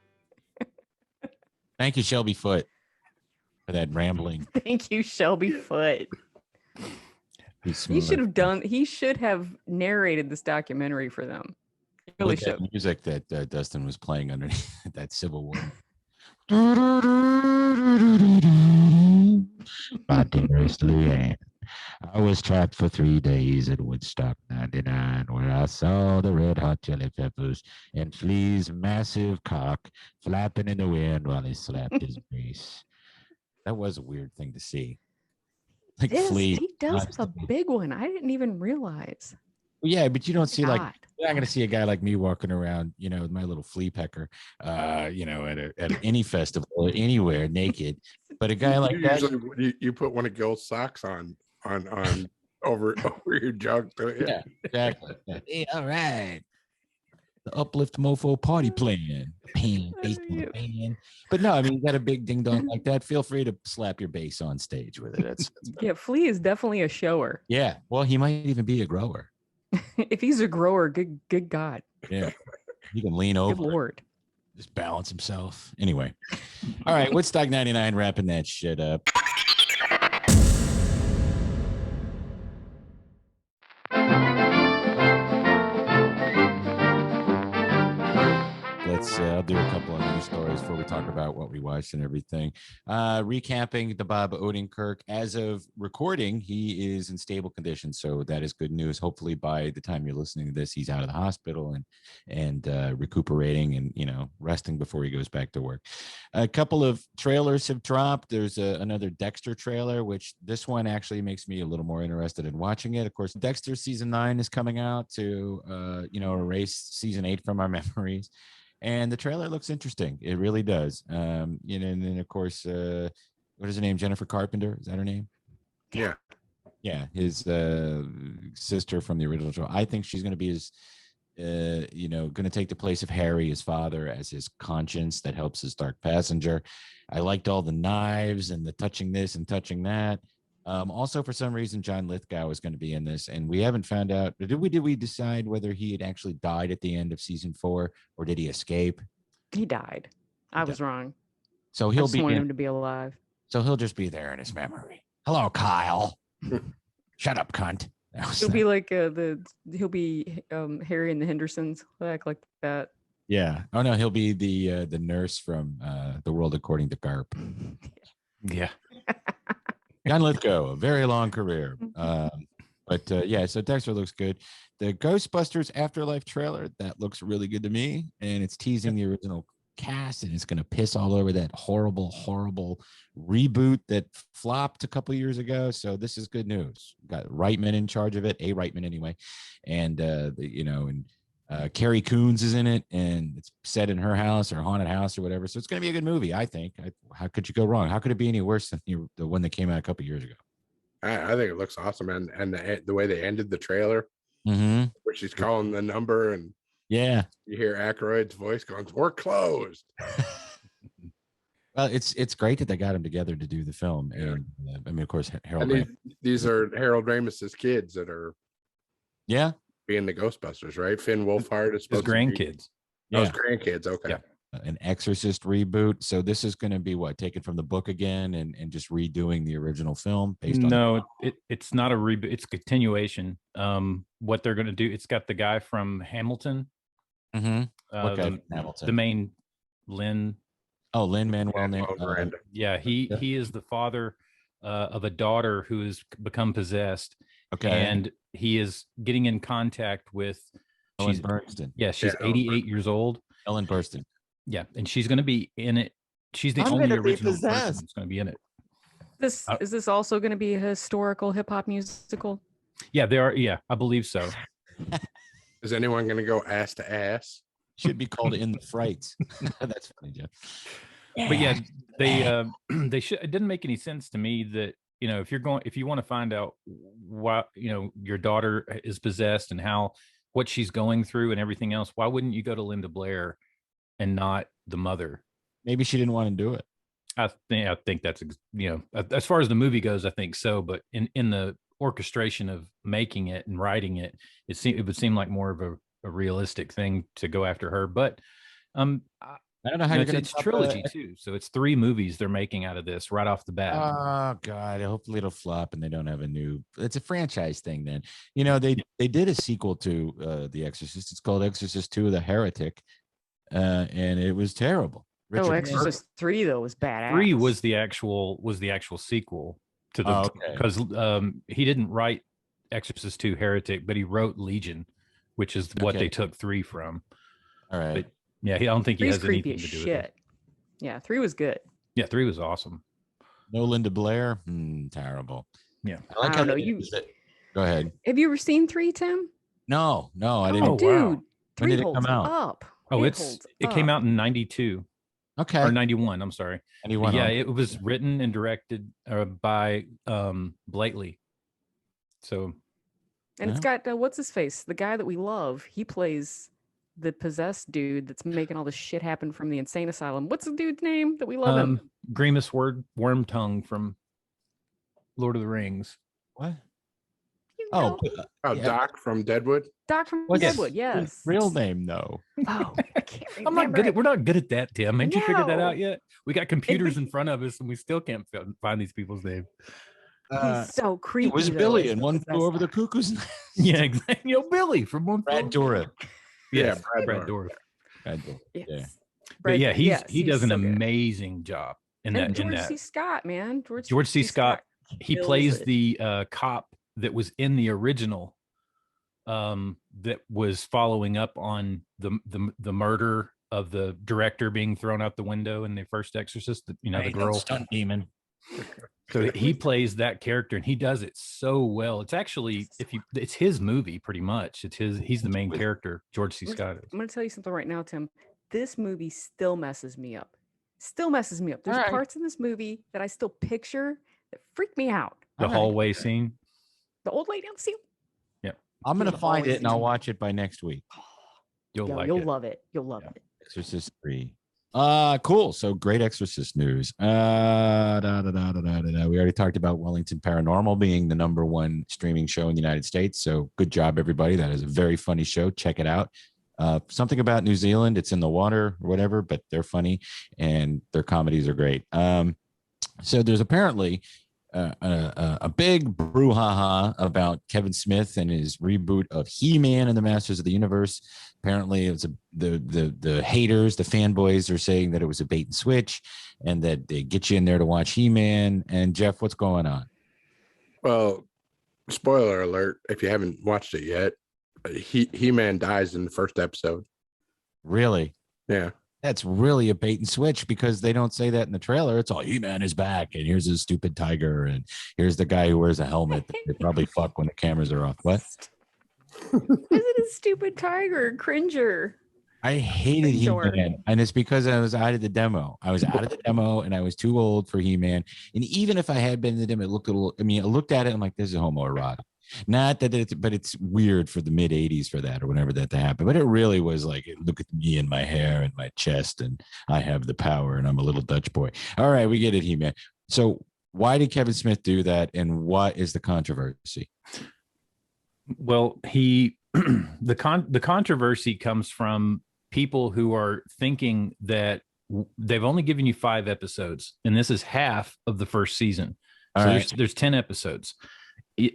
Thank you, Shelby Foote, for that rambling. Thank you, Shelby Foote. He should have narrated this documentary for them. He really should. That music that Dustin was playing underneath that Civil War. My dearest Leanne, I was trapped for 3 days at Woodstock '99, where I saw the Red Hot Chili Peppers and Flea's massive cock flapping in the wind while he slapped his bass. That was a weird thing to see. Like Flea, he does have a big one. I didn't even realize. Yeah, but you don't see you're not going to see a guy like me walking around, with my little flea pecker, at any festival or anywhere naked. But a guy like that, usually you put one of Gil's socks on over your junk. Yeah, exactly. Hey, all right. The Uplift Mofo party plan. Pan, bass on the pan. But no, you got a big ding dong like that. Feel free to slap your bass on stage with it. That's yeah, Flea is definitely a shower. Yeah. Well, he might even be a grower. If he's a grower, good God. Yeah. He can lean over. Good Lord. Just balance himself. Anyway. All right. Woodstock '99, wrapping that shit up. I'll do a couple of news stories before we talk about what we watched and everything. Recapping the Bob Odenkirk. As of recording, he is in stable condition, so that is good news. Hopefully, by the time you're listening to this, he's out of the hospital and recuperating and resting before he goes back to work. A couple of trailers have dropped. There's another Dexter trailer, which this one actually makes me a little more interested in watching it. Of course, Dexter season 9 is coming out to erase season 8 from our memories. and the trailer looks interesting. It really does. And then of course, what is her name? Jennifer Carpenter, is that her name? Yeah. Yeah, his sister from the original show. I think she's going to be his, going to take the place of Harry, his father, as his conscience that helps his dark passenger. I liked all the knives and the touching this and touching that. Also, for some reason, John Lithgow is going to be in this, and we haven't found out. Did we decide whether he had actually died at the end of season 4, or did he escape? He died. I was wrong. So he'll be wanted him to be alive. So he'll just be there in his memory. Hello, Kyle. Shut up, cunt. He'll be like he'll be Harry and the Hendersons. Act like that. Yeah. Oh no, he'll be the nurse from The World According to Garp. Yeah. John Lithgow, a very long career. But so Dexter looks good. The Ghostbusters Afterlife trailer, that looks really good to me, and it's teasing the original cast, and it's going to piss all over that horrible reboot that flopped a couple years ago. So this is good news. Got Reitman in charge of it, A. Reitman anyway, and Carrie Coons is in it, and it's set in her house or haunted house or whatever. So it's going to be a good movie, I think. How could you go wrong? How could it be any worse than the one that came out a couple years ago? I think it looks awesome, and the way they ended the trailer, where she's calling the number, and yeah, you hear Aykroyd's voice going, "We're closed." Well, it's great that they got him together to do the film, and I mean, of course, Harold. These are Harold Ramis's kids that are, being the Ghostbusters, right? Finn Wolfhard is supposed his grandkids. His grandkids. Okay. Yeah. An Exorcist reboot. So this is going to be taken from the book again and just redoing the original film based on. It's not a reboot. It's a continuation. What they're going to do, it's got the guy from Hamilton. Hamilton? The main Lin. Oh, Lin-Manuel Miranda. He is the father of a daughter who has become possessed. Okay. And he is getting in contact with Ellen Burstyn. Yeah, she's 88 years old. Ellen Burstyn. Yeah, and she's going to be in it. She's the only original person that's going to be in it. Is this also going to be a historical hip hop musical? Yeah, they are. Yeah, I believe so. Is anyone going to go ass to ass? Should be called In the Frights. That's funny, Jeff. But yeah, they should. It didn't make any sense to me that, if you want to find out why, your daughter is possessed and what she's going through and everything else, why wouldn't you go to Linda Blair and not the mother? Maybe she didn't want to do it. I think that's, as far as the movie goes, I think so. But in the orchestration of making it and writing it, it would seem like more of a realistic thing to go after her. But I don't know how you're going to. It's trilogy too, so it's 3 movies they're making out of this right off the bat. Oh God! Hopefully it'll flop and they don't have a new. It's a franchise thing. Then they did a sequel to The Exorcist. It's called Exorcist II: The Heretic, and it was terrible. Exorcist 3 though was badass. 3 was the actual sequel to the because he didn't write Exorcist II: Heretic, but he wrote Legion, which is what they took 3 from. All right. But, yeah, I don't think he has anything to do with it. Yeah, 3 was good. Yeah, 3 was awesome. No Linda Blair? Terrible. Yeah. I like how they use it. Go ahead. Have you ever seen 3, Tim? No, I didn't. Oh, dude. 3 when did it come out? Up. Oh, it came out in 92. Okay. Or 91, I'm sorry. 91. Yeah, it was written and directed by Blakely. So. And it's got, what's his face? The guy that we love. He plays the possessed dude that's making all this shit happen from the insane asylum. What's the dude's name that we love him? Grimace Wormtongue from Lord of the Rings. What? Doc from Deadwood. Doc from Deadwood, yes. His real name, though. Oh, I can't remember. We're not good at that, Tim. Ain't you figured that out yet? We got computers in front of us and we still can't find these people's names. He's so creepy. It was Billy in One Flew Over the Cuckoo's Nest. Yeah, exactly. Billy from One Flew. Brad Dourif. Yes, Brad Dourif. Yes. Yeah. But yeah, he does an amazing job in that. George C. Scott, man. George C. Scott. He plays the cop that was in the original, that was following up on the murder of the director being thrown out the window in the first Exorcist. The girl stunt demon. So he plays that character and he does it so well. It's actually, it's his movie pretty much. He's the main character, George C. Scott is. I'm going to tell you something right now, Tim. this movie still messes me up. Still messes me up. There's parts in this movie that I still picture that freak me out. The hallway scene. The old lady on the seal. Yeah. I'm going to find it and I'll watch it by next week. You'll love it. You'll love it. Exorcist 3. Cool. So great Exorcist news. We already talked about Wellington Paranormal being the #1 streaming show in the United States. So good job, everybody. That is a very funny show. Check it out. Something about New Zealand. It's in the water or whatever, but they're funny and their comedies are great. So there's apparently a big brouhaha about Kevin Smith and his reboot of He-Man and the Masters of the Universe. Apparently, it was the haters, the fanboys are saying that it was a bait and switch, and that they get you in there to watch He-Man. And Jeff, what's going on? Well, spoiler alert: if you haven't watched it yet, He-Man dies in the first episode. Really? Yeah. That's really a bait and switch, because they don't say that in the trailer. It's all He-Man is back, and here's his stupid tiger, and here's the guy who wears a helmet that they probably fuck when the cameras are off. What? Is it a stupid tiger? Cringer. I hated He-Man, and it's because I was out of the demo. I was out of the demo, and I was too old for He-Man. And even if I had been in the demo, it looked a little. I mean, I looked at it, and I'm like, "This is homoerotic." Not that it's, but it's weird for the mid '80s for that or whenever that happened. But it really was like, look at me and my hair and my chest, and I have the power, and I'm a little Dutch boy. All right, we get it, He-Man. So why did Kevin Smith do that, and what is the controversy? Well, the controversy comes from people who are thinking that they've only given you 5 episodes, and this is half of the first season. So there's 10 episodes.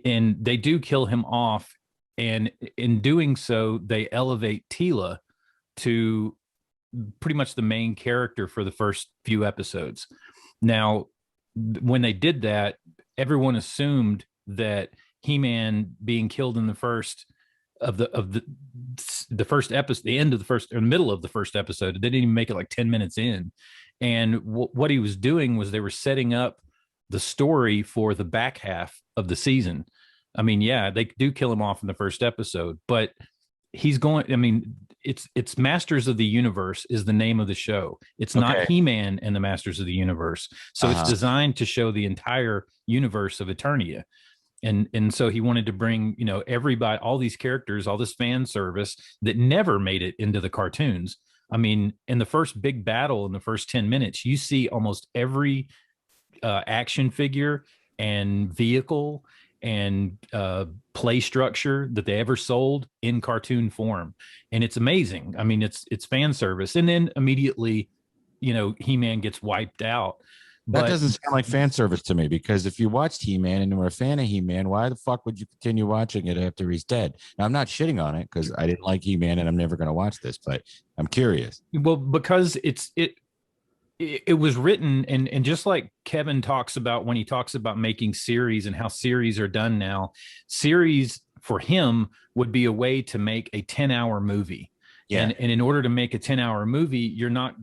And they do kill him off, and in doing so, they elevate Tila to pretty much the main character for the first few episodes. Now, when they did that, everyone assumed that He-Man being killed in the first of the first episode, the end of the first or middle of the first episode, they didn't even make it like 10 minutes in. And what he was doing was they were setting up the story for the back half of the season. I mean, yeah, they do kill him off in the first episode, but he's going, I mean, it's Masters of the Universe is the name of the show. It's not He-Man and the Masters of the Universe. So it's designed to show the entire universe of Eternia. And so he wanted to bring, everybody, all these characters, all this fan service that never made it into the cartoons. I mean, in the first big battle in the first 10 minutes, you see almost every action figure and vehicle and play structure that they ever sold in cartoon form, and it's amazing. I mean, it's fan service, and then immediately, He-Man gets wiped out. That doesn't sound like fan service to me, because if you watched He-Man and were a fan of He-Man, why the fuck would you continue watching it after he's dead? Now, I'm not shitting on it because I didn't like He-Man and I'm never going to watch this, but I'm curious. Well, because it was written, and just like Kevin talks about when he talks about making series and how series are done now, series for him would be a way to make a 10-hour movie. Yeah. And in order to make a 10-hour movie, you're not,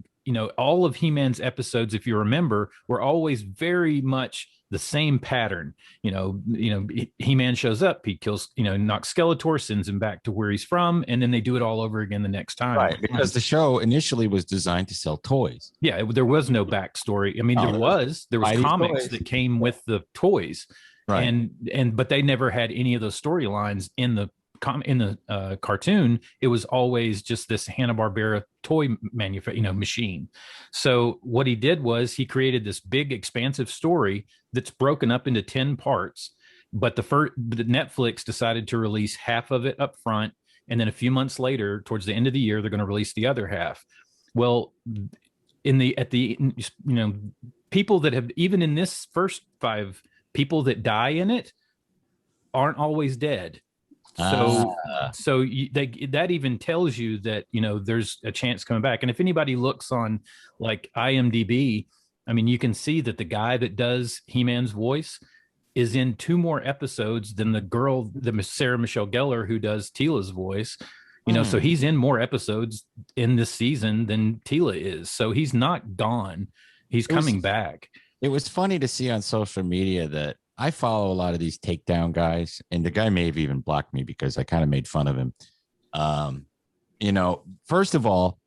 all of He-Man's episodes, if you remember, were always very much the same pattern. He-Man shows up, he kills, knocks Skeletor, sends him back to where he's from, and then they do it all over again the next time. Right, because the show initially was designed to sell toys. Yeah, there was no backstory. I mean, there was comics that came with the toys, right? But they never had any of those storylines in the cartoon. It was always just this Hanna-Barbera toy machine. So what he did was he created this big expansive story that's broken up into 10 parts, but the Netflix decided to release half of it up front, and then a few months later, towards the end of the year, they're going to release the other half. Well, people that have, even in this first 5, people that die in it aren't always dead. So that even tells you that, there's a chance coming back. And if anybody looks on like IMDb, I mean, you can see that the guy that does He-Man's voice is in 2 more episodes than the girl, the Sarah Michelle Gellar, who does Tila's voice. So he's in more episodes in this season than Tila is. So he's not gone. He's coming back. It was funny to see on social media that I follow a lot of these takedown guys, and the guy may have even blocked me because I kind of made fun of him. First of all,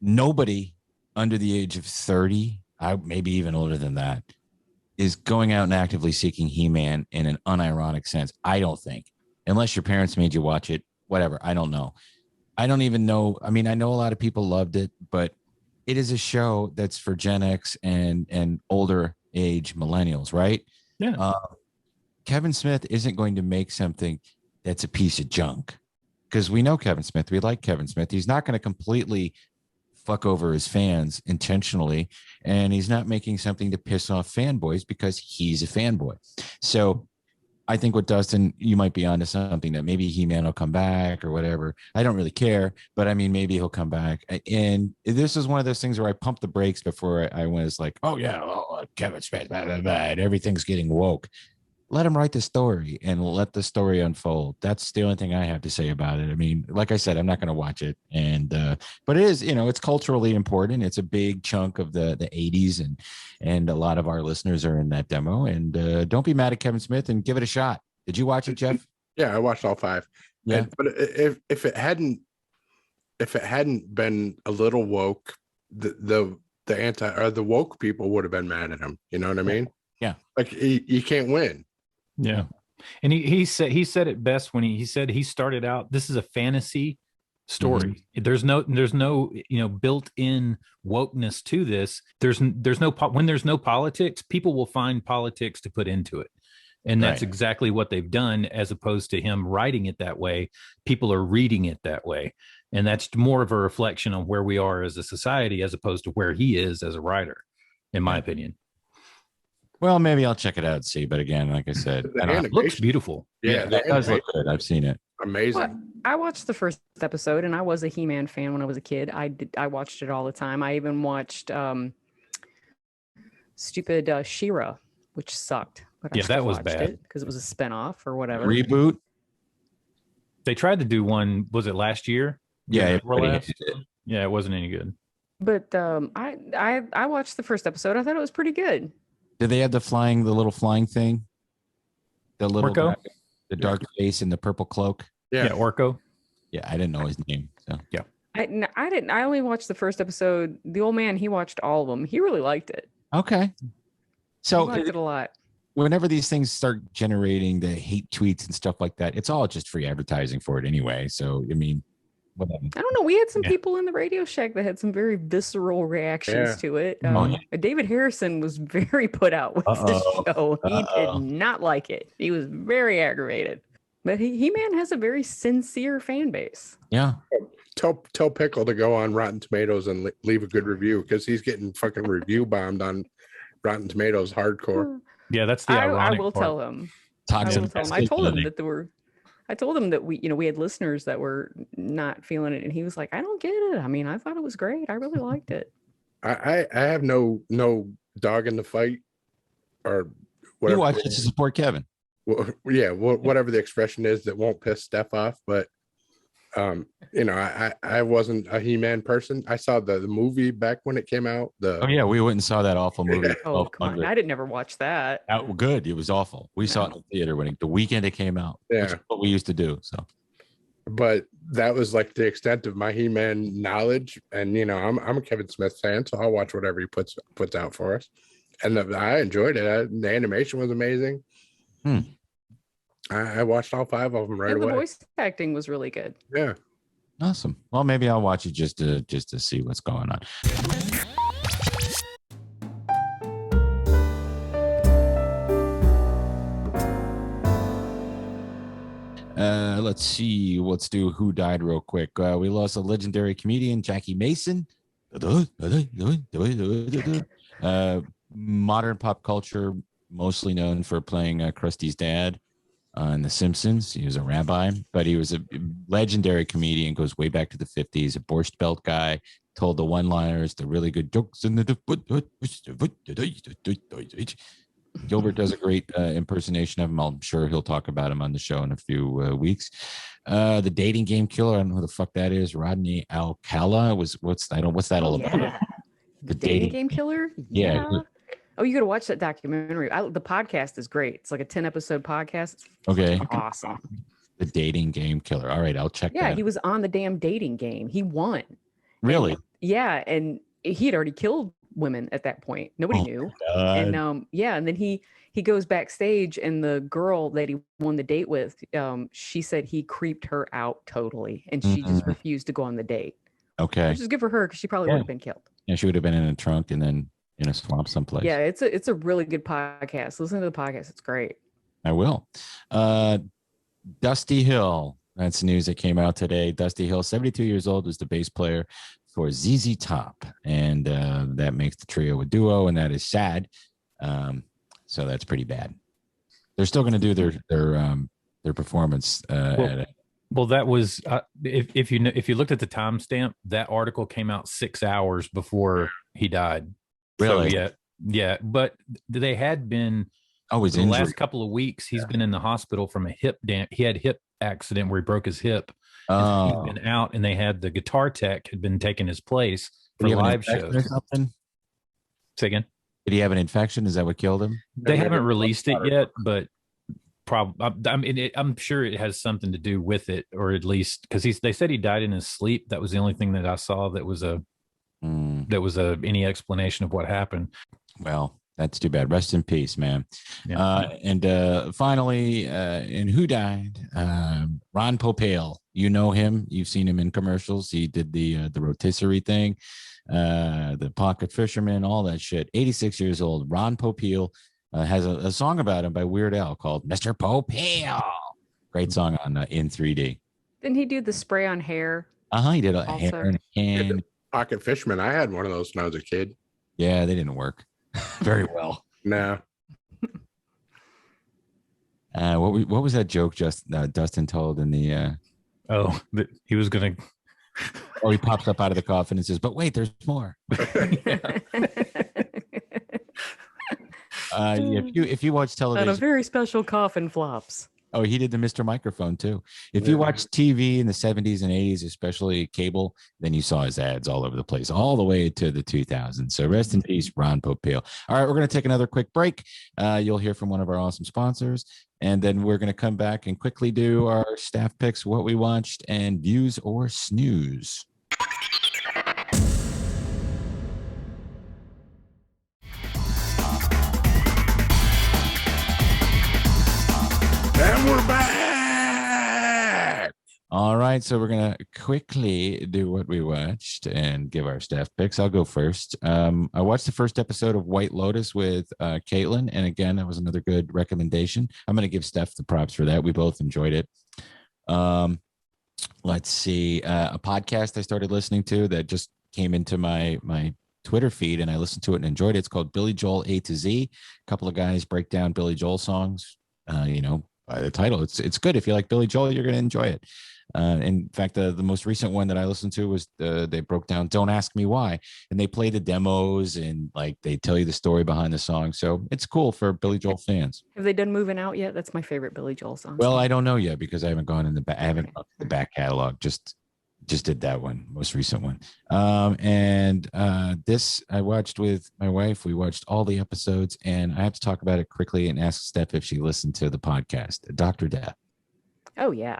nobody under the age of 30, maybe even older than that, is going out and actively seeking He-Man in an unironic sense. I don't think, unless your parents made you watch it, whatever. I don't know. I don't even know. I mean, I know a lot of people loved it, but it is a show that's for Gen X and older age millennials, right? Yeah. Kevin Smith isn't going to make something that's a piece of junk, because we know Kevin Smith. We like Kevin Smith. He's not going to completely fuck over his fans intentionally, and he's not making something to piss off fanboys because he's a fanboy. So I think with Dustin, you might be onto something, that maybe He-Man will come back or whatever. I don't really care, but I mean, maybe he'll come back. And this is one of those things where I pumped the brakes before I was like, oh yeah, Kevin Smith, blah, blah, blah, and everything's getting woke. Let him write the story and let the story unfold. That's the only thing I have to say about it. I mean, like I said, I'm not going to watch it, and but it is, it's culturally important. It's a big chunk of the 80s, and a lot of our listeners are in that demo. And don't be mad at Kevin Smith and give it a shot. Did you watch it, Jeff? Yeah, I watched all 5. Yeah, but if it hadn't been a little woke, the anti or the woke people would have been mad at him. You know what I mean? Yeah. Like you can't win. Yeah. And he said it best when he said he started out, this is a fantasy story. Mm-hmm. There's no built-in wokeness to this. When there's no politics, people will find politics to put into it. And that's exactly what they've done, as opposed to him writing it that way. People are reading it that way. And that's more of a reflection on where we are as a society, as opposed to where he is as a writer, in my opinion. Well, maybe I'll check it out and see. But again, like I said, it looks beautiful. Yeah, it does look good. I've seen it. Amazing. Well, I watched the first episode, and I was a He-Man fan when I was a kid. I watched it all the time. I even watched stupid She-Ra, which sucked. But that was bad because it was a spinoff or whatever. Reboot. They tried to do one. Was it last year? Yeah, it wasn't any good. But I watched the first episode. I thought it was pretty good. Did they have the little flying thing? The little guy, the dark face and the purple cloak. Yeah, Orko. Yeah, I didn't know his name. So yeah, I didn't. I only watched the first episode. The old man, he watched all of them. He really liked it. Okay. So he liked it a lot. Whenever these things start generating the hate tweets and stuff like that, it's all just free advertising for it anyway. So I mean, whatever. I don't know. We had some people in the Radio Shack that had some very visceral reactions to it. David Harrison was very put out with the show. He did not like it. He was very aggravated. But He-Man has a very sincere fan base. Yeah. Tell Pickle to go on Rotten Tomatoes and leave a good review, because he's getting fucking review bombed on Rotten Tomatoes hardcore. Yeah, that's the ironic I will part. tell him. Toxic. I told him that I told him that we had listeners that were not feeling it, and he was like, "I don't get it. I mean, I thought it was great. I really liked it." I have no dog in the fight, or whatever. You watch it to support Kevin. Well, yeah, whatever the expression is that won't piss Steph off, but I wasn't a He-Man person. I saw the movie back when it came out. We went and saw that awful movie. Oh, come on. I didn't never watch that. Good. It was awful. We saw it in the theater the weekend it came out. Yeah, which is what we used to do. So, but that was like the extent of my He-Man knowledge. And I'm a Kevin Smith fan, so I'll watch whatever he puts out for us. And I enjoyed it. The animation was amazing. I watched all 5 of them right away. The voice acting was really good. Yeah. Awesome. Well, maybe I'll watch it just to see what's going on. Let's see. Let's do who died real quick. We lost a legendary comedian, Jackie Mason. Modern pop culture, mostly known for playing Krusty's dad on The Simpsons. He was a rabbi, but he was a legendary comedian, goes way back to the 50s, a Borscht Belt guy, told the one-liners, the really good jokes. Gilbert does a great impersonation of him. I'm sure he'll talk about him on the show in a few weeks. The dating game killer, I don't know who the fuck that is. Rodney Alcala what's that all about? Yeah. The dating game killer? Yeah. Oh, you got to watch that documentary. The podcast is great. It's like a 10-episode podcast. It's awesome. The dating game killer. All right, I'll check that. Yeah, he was on the damn dating game. He won. Really? Yeah, and he had already killed women at that point. Nobody knew. And and then he goes backstage, and the girl that he won the date with, she said he creeped her out totally, and she just refused to go on the date. Okay. Which is good for her, because she probably would have been killed. Yeah, she would have been in a trunk and then in a swamp someplace. Yeah, it's a really good podcast. Listen to the podcast. It's great. I will. Dusty Hill. That's news that came out today. Dusty Hill, 72 years old, was the bass player for ZZ Top. And that makes the trio a duo, and that is sad. So that's pretty bad. They're still going to do their performance. Well, that was if you looked at the timestamp, that article came out 6 hours before he died. Really? So, yeah. But they had been the last couple of weeks. He's been in the hospital from a hip dam. He had a hip accident where he broke his hip. He's been out, and they had the guitar tech had been taking his place for live shows or something. Say again. Did he have an infection? Is that what killed him? They haven't released it yet, but I'm sure it has something to do with it, or at least because they said he died in his sleep. That was the only thing that I saw that was any explanation of what happened. Well, that's too bad. Rest in peace, man. Yeah. And finally, and who died? Ron Popeil. You know him. You've seen him in commercials. He did the rotisserie thing, the pocket fisherman, all that shit. 86 years old. Ron Popeil has a song about him by Weird Al called Mr. Popeil. Great song on in 3D. Didn't he do the spray on hair? He did a hair and pocket fisherman. I had one of those when I was a kid. Yeah, they didn't work very well. No. What was that joke Dustin told in the that he was gonna he pops up out of the coffin and says, but wait, there's more. If you watch television, on a very special coffin flops. Oh, he did the Mr. Microphone too. If you watch TV in the 70s and 80s, especially cable, then you saw his ads all over the place, all the way to the 2000s. So rest in peace, Ron Popeil. All right, we're going to take another quick break. You'll hear from one of our awesome sponsors, and then we're going to come back and quickly do our staff picks, what we watched, and views or snooze. And we're back. All right, so we're gonna quickly do what we watched and give our staff picks. I'll go first. I watched the first episode of White Lotus with Caitlin, and again, that was another good recommendation. I'm gonna give Steph the props for that. We both enjoyed it. Let's see, a podcast I started listening to that just came into my Twitter feed, and I listened to it and enjoyed it. It's called Billy Joel A to Z. A couple of guys break down Billy Joel songs. By the title, it's good. If you like Billy Joel, you're going to enjoy it. In fact, the most recent one that I listened to was they broke down "Don't Ask Me Why," and they play the demos and like they tell you the story behind the song. So it's cool for Billy Joel fans. Have they done "Moving Out" yet? That's my favorite Billy Joel song. Well, I don't know yet because I haven't gone in the back. I haven't gone to the back catalog. Just did that one, most recent one. This I watched with my wife. We watched all the episodes, and I have to talk about it quickly and ask Steph if she listened to the podcast, Dr. Death. Oh yeah.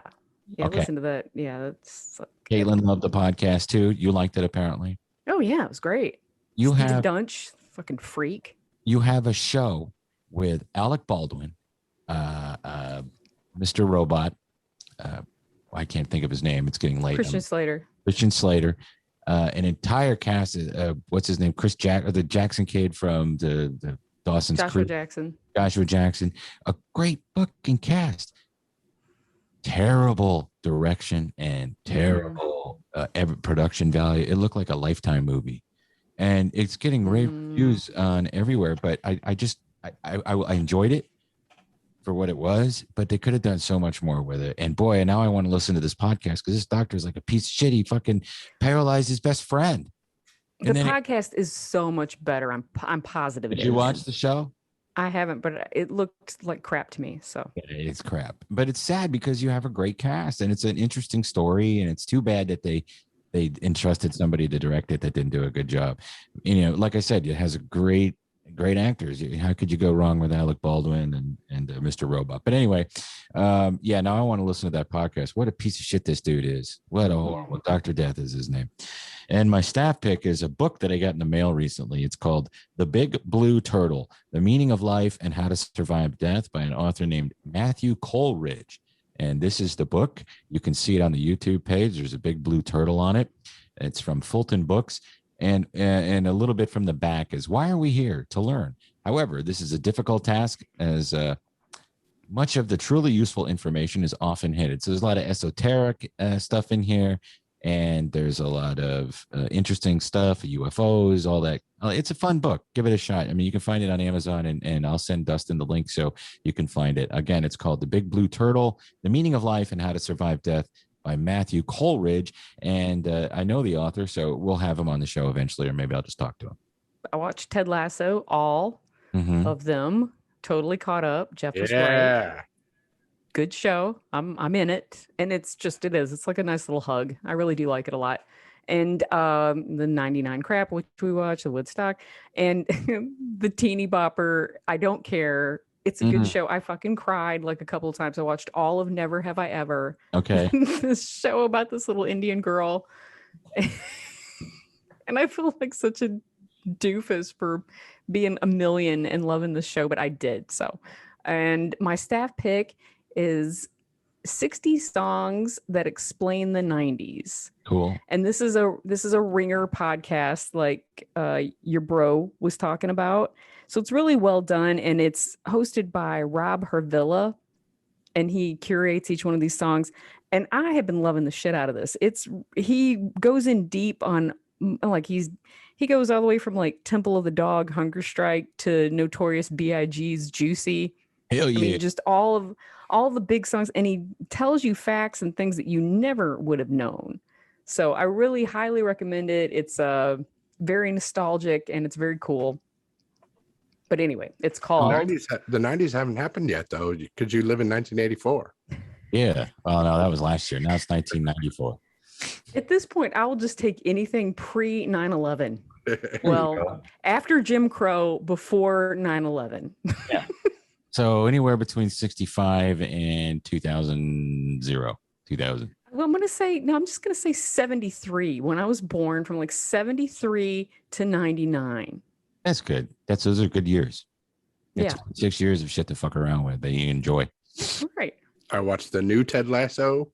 Yeah, okay. Listen to that. Yeah, that's Caitlin loved the podcast too. You liked it apparently. Oh yeah, it was great. You Steve have Dunch, fucking freak. You have a show with Alec Baldwin, Mr. Robot. I can't think of his name. It's getting late. Christian Slater, an entire cast. What's his name? The Jackson kid from the Dawson's Creek. Joshua Jackson. A great fucking cast. Terrible direction and terrible production value. It looked like a Lifetime movie, and it's getting rave reviews on everywhere. But I enjoyed it for what it was, but they could have done so much more with it. And boy, now I want to listen to this podcast because this doctor is like a piece of shit. He fucking paralyzed his best friend. The podcast is so much better. I'm positive. Did you watch the show? I haven't, but it looked like crap to me. So it's crap, but it's sad because you have a great cast and it's an interesting story. And it's too bad that they entrusted somebody to direct it that didn't do a good job. Like I said, it has a great great actors. How could you go wrong with Alec Baldwin and Mr. Robot? But anyway, yeah, now I want to listen to that podcast. What a piece of shit this dude is. What a horrible. Dr. Death is his name. And my staff pick is a book that I got in the mail recently. It's called The Big Blue Turtle, The Meaning of Life and How to Survive Death by an author named Matthew Coleridge. And this is the book. You can see it on the YouTube page. There's a big blue turtle on it. It's from Fulton Books. And a little bit from the back is, why are we here? To learn. However, this is a difficult task, as much of the truly useful information is often hidden. So there's a lot of esoteric stuff in here, and there's a lot of interesting stuff, UFOs, all that. It's a fun book. Give it a shot. I mean, you can find it on Amazon, and I'll send Dustin the link so you can find it. Again, it's called The Big Blue Turtle, The Meaning of Life and How to Survive Death by Matthew Coleridge. And I know the author, so we'll have him on the show eventually, or maybe I'll just talk to him. I watched Ted Lasso, all of them, totally caught up. Jeff was right. Good show. I'm in it. And it's like a nice little hug. I really do like it a lot. And the 99 crap, which we watched, the Woodstock, and the teeny bopper, I Don't Care. It's a good show. I fucking cried like a couple of times. I watched all of Never Have I Ever. Okay. This show about this little Indian girl. And I feel like such a doofus for being a million and loving the show, but I did so. And my staff pick is 60 songs that explain the 90s. Cool. And this is a ringer podcast, like your bro was talking about. So it's really well done, and it's hosted by Rob Hervilla, and he curates each one of these songs. And I have been loving the shit out of this. He goes in deep on, like, he goes all the way from like Temple of the Dog, Hunger Strike, to Notorious B.I.G.'s Juicy. Hell yeah. I mean, just all the big songs, and he tells you facts and things that you never would have known. So I really highly recommend it. It's very nostalgic, and it's very cool. But anyway, it's called... The 90s haven't happened yet, though, because you live in 1984. Yeah. Oh, no, that was last year. Now it's 1994. At this point, I will just take anything pre 9/11. Well, after Jim Crow, before 9/11. Yeah. So anywhere between 65 and 2000. Well, I'm just going to say 73. When I was born, from like 73 to 99. That's good. Those are good years. It's 6 years of shit to fuck around with that you enjoy. Right. I watched the new Ted Lasso.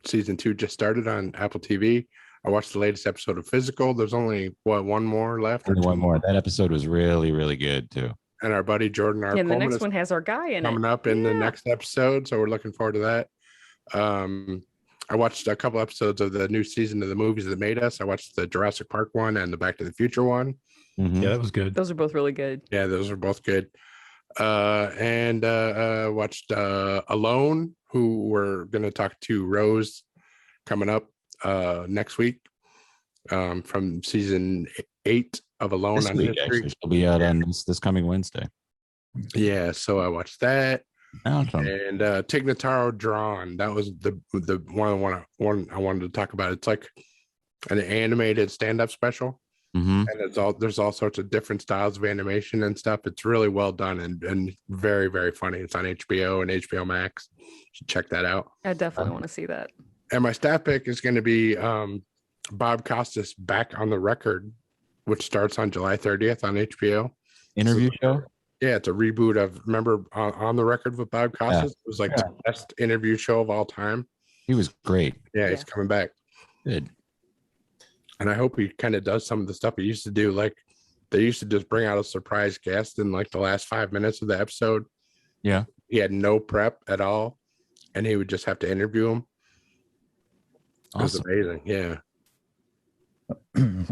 Season 2 just started on Apple TV. I watched the latest episode of Physical. There's only one more left. One more. That episode was really, really good too. And our buddy Jordan R. And the Coleman next one has our guy in coming up in the next episode, so we're looking forward to that. I watched a couple episodes of the new season of the movies that made us. I watched the Jurassic Park one and the Back to the Future one. Mm-hmm. Yeah, that was good. Those are both really good. Yeah, those are both good. And watched Alone, who we're going to talk to Rose coming up next week from season 8 of Alone this on week, History. Actually, she'll be out on this coming Wednesday. Yeah, so I watched that. Awesome. And Tig Notaro Drawn. That was the one I wanted to talk about. It's like an animated stand-up special. Mm-hmm. And there's all sorts of different styles of animation and stuff. It's really well done and very, very funny. It's on HBO and HBO Max. You should check that out. I definitely want to see that. And my staff pick is going to be Bob Costas Back on the Record, which starts on July 30th on HBO. Interview show? Yeah, it's a reboot of, remember On the Record with Bob Costas? It was like the best interview show of all time. He was great. Yeah, he's coming back. Good. And I hope he kind of does some of the stuff he used to do. Like, they used to just bring out a surprise guest in like the last 5 minutes of the episode. Yeah. He had no prep at all, and he would just have to interview him. It was amazing. Yeah.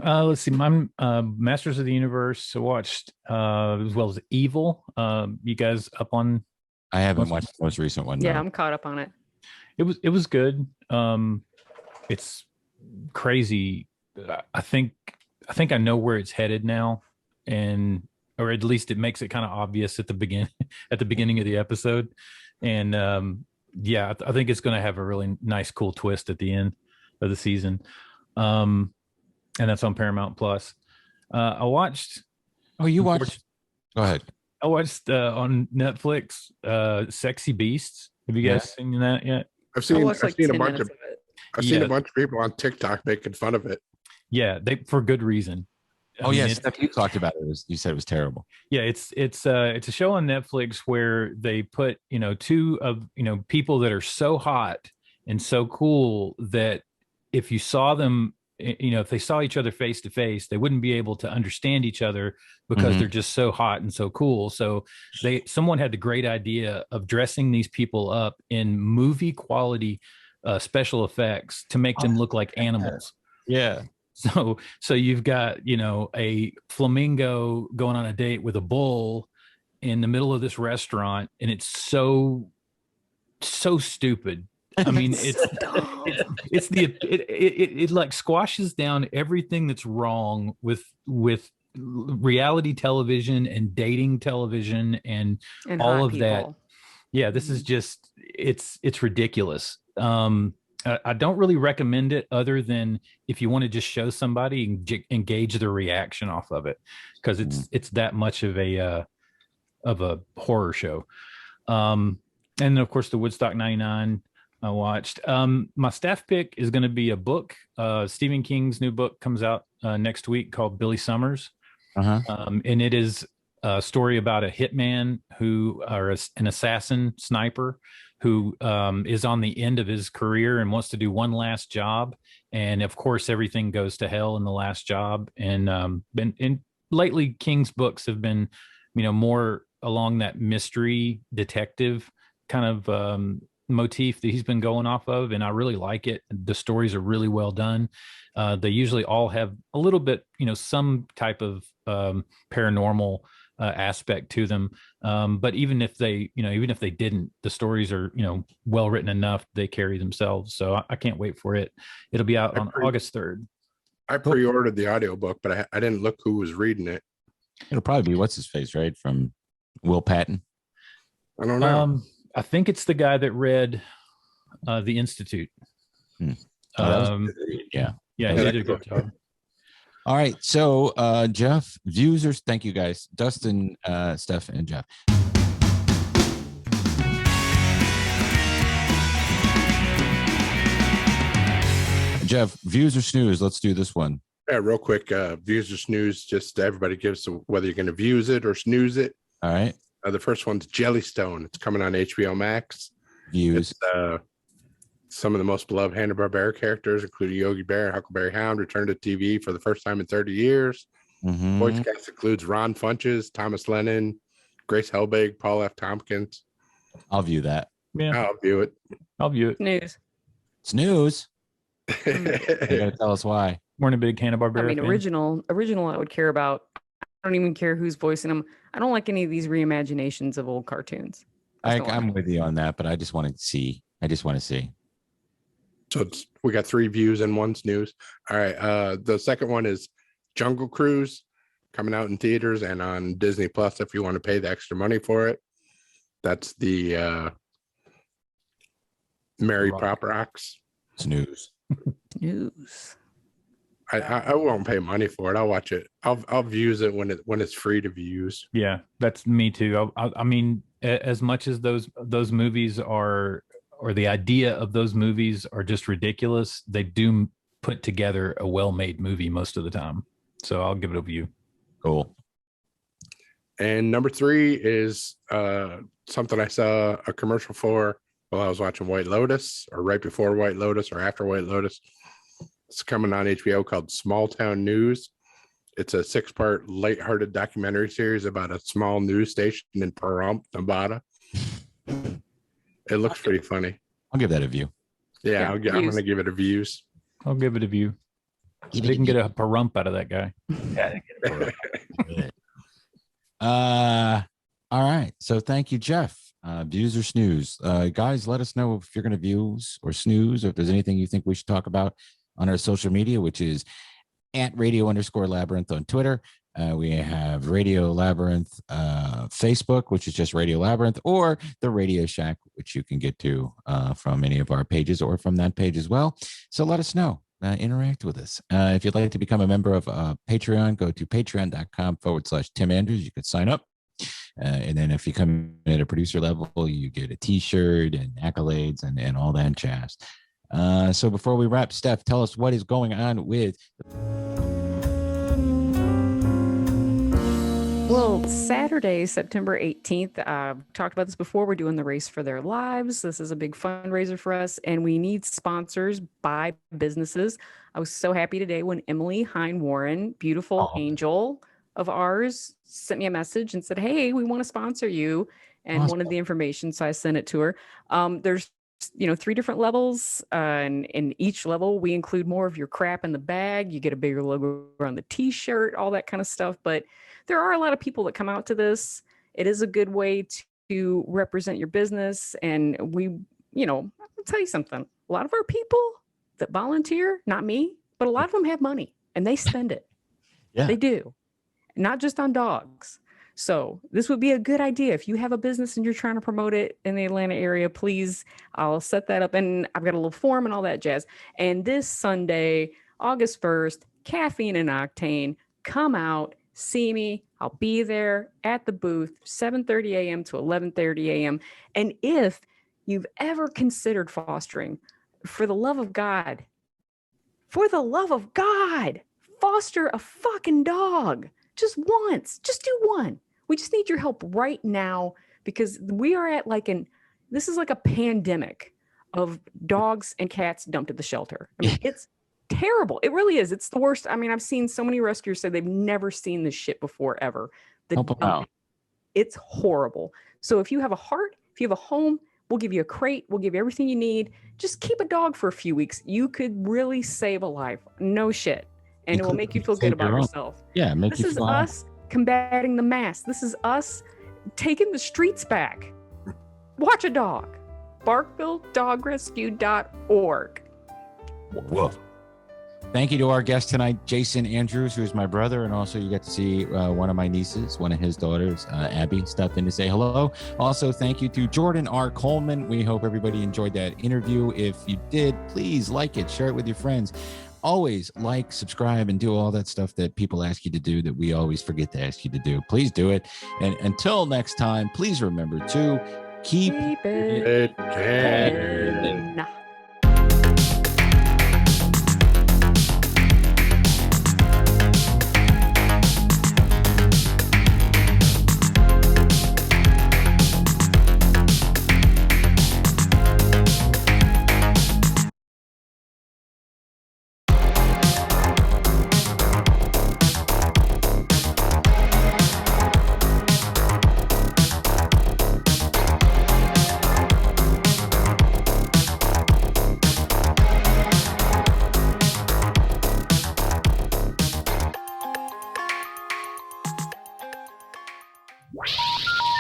Let's see. My Masters of the Universe. I watched as well as Evil. You guys up on? I haven't watched the most recent one. Yeah, no. I'm caught up on it. It was good. It's crazy. I think I know where it's headed now, or at least it makes it kind of obvious at the beginning of the episode. And I think it's going to have a really nice, cool twist at the end of the season. And that's on Paramount Plus. I watched. Oh, you watched Go ahead. I watched on Netflix, Sexy Beasts. Have you guys seen that yet? I've seen watched like a 10 bunch minutes of of it. I've seen a bunch of people on TikTok making fun of it. Yeah, they for good reason. Oh yes, you talked about it. You said it was terrible. Yeah, it's a show on Netflix where they put two of people that are so hot and so cool that if you saw them, if they saw each other face to face, they wouldn't be able to understand each other because they're just so hot and so cool. So someone had the great idea of dressing these people up in movie quality special effects to make them look like animals. Yeah. So you've got, a flamingo going on a date with a bull in the middle of this restaurant, and it's so stupid. I mean, it like squashes down everything that's wrong with reality television and dating television and all of people. That. Yeah, this is just it's ridiculous. I don't really recommend it other than if you want to just show somebody and engage their reaction off of it, because it's that much of a horror show. And of course the Woodstock 99 I watched. My staff pick is going to be a book. Stephen King's new book comes out next week called Billy Summers. And it is a story about a hitman an assassin sniper who is on the end of his career and wants to do one last job. And of course, everything goes to hell in the last job. And lately, King's books have been, more along that mystery detective kind of motif that he's been going off of. And I really like it. The stories are really well done. They usually all have a little bit, some type of paranormal aspect to them, but even if they didn't, the stories are well written enough, they carry themselves. So I can't wait for it. It'll be out on August 3rd. I pre-ordered the audiobook, but I didn't look who was reading it. It'll probably be what's his face, right, from Will Patton. I don't know. I think it's the guy that read The Institute. Yeah, he did a good job. All right. So, Jeff, users, thank you guys. Dustin, Steph, and Jeff. Jeff, views or snooze? Let's do this one. Yeah, real quick. Views or snooze? Just everybody gives whether you're going to views it or snooze it. All right. The first one's Jellystone. It's coming on HBO Max. Views. It's, some of the most beloved Hanna-Barbera characters, including Yogi Bear and Huckleberry Hound, returned to TV for the first time in 30 years. Voice cast includes Ron Funches, Thomas Lennon, Grace Helbig, Paul F. Tompkins. I'll view that. Yeah, I'll view it. Snooze. Snooze. You gotta tell us why. We're in a big Hanna-Barbera. I mean, fan. original. I would care about. I don't even care who's voicing them. I don't like any of these reimaginations of old cartoons. I'm with you on that, but I just want to see. So we got 3 views and 1 snooze. All right. The second one is Jungle Cruise, coming out in theaters and on Disney Plus if you want to pay the extra money for it. That's the Mary Poppins. Snooze. Snooze. I won't pay money for it. I'll watch it. I'll views it when it's free to views. Yeah, that's me too. I mean, as much as those movies are, or the idea of those movies are just ridiculous, they do put together a well-made movie most of the time. So I'll give it a view. Cool. And number 3 is something I saw a commercial for while I was watching White Lotus, or right before White Lotus, or after White Lotus. It's coming on HBO called Small Town News. It's a 6-part lighthearted documentary series about a small news station in Pahrump, Nevada. It looks pretty funny. I'll give that a view. Yeah, I'm going to give it a views. I'll give it a view. They can get a Pahrump out of that guy. All right. So thank you, Jeff. Views or snooze? Guys, let us know if you're going to views or snooze, or if there's anything you think we should talk about on our social media, which is @radio_labyrinth on Twitter. We have Radio Labyrinth Facebook, which is just Radio Labyrinth, or the Radio Shack, which you can get to from any of our pages or from that page as well. So let us know. Interact with us. If you'd like to become a member of Patreon, go to patreon.com/Tim Andrews. You could sign up And then if you come at a producer level, you get a T-shirt and accolades and all that jazz. So before we wrap, Steph, tell us what is going on with. Well, Saturday, September 18th, talked about this before. We're doing the Race for Their Lives. This is a big fundraiser for us, and we need sponsors by businesses. I was so happy today when Emily Hine Warren, beautiful angel of ours, sent me a message and said, hey, we want to sponsor you, and wanted the information. So I sent it to her. There's 3 different levels, and in each level, we include more of your crap in the bag. You get a bigger logo on the T-shirt, all that kind of stuff. But there are a lot of people that come out to this. It is a good way to represent your business. And I'll tell you something. A lot of our people that volunteer, not me, but a lot of them have money and they spend it. Yeah. They do. Not just on dogs. So this would be a good idea. If you have a business and you're trying to promote it in the Atlanta area, please, I'll set that up. And I've got a little form and all that jazz. And this Sunday, August 1st, Caffeine and Octane, come out, see me. I'll be there at the booth, 7:30 a.m. to 11:30 a.m. And if you've ever considered fostering, for the love of God, foster a fucking dog. Just once. Just do one. We just need your help right now because we are at this is like a pandemic of dogs and cats dumped at the shelter. I mean, it's terrible. It really is. It's the worst. I mean, I've seen so many rescuers say they've never seen this shit before ever. It's horrible. So if you have a heart, if you have a home, we'll give you a crate. We'll give you everything you need. Just keep a dog for a few weeks. You could really save a life. No shit. And it will make you feel good about yourself. Yeah. This is us combating the mass. This is us taking the streets back. Watch a dog. BarkvilleDogRescue.org. Whoa. Thank you to our guest tonight, Jason Andrews, who is my brother, and also you get to see one of my nieces, one of his daughters, Abby, stopped in to say hello. Also, thank you to Jordan R. Coleman. We hope everybody enjoyed that interview. If you did, please like it, share it with your friends. Always like, subscribe, and do all that stuff that people ask you to do that we always forget to ask you to do. Please do it. And until next time, please remember to keep it canon.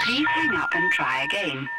Please hang up and try again.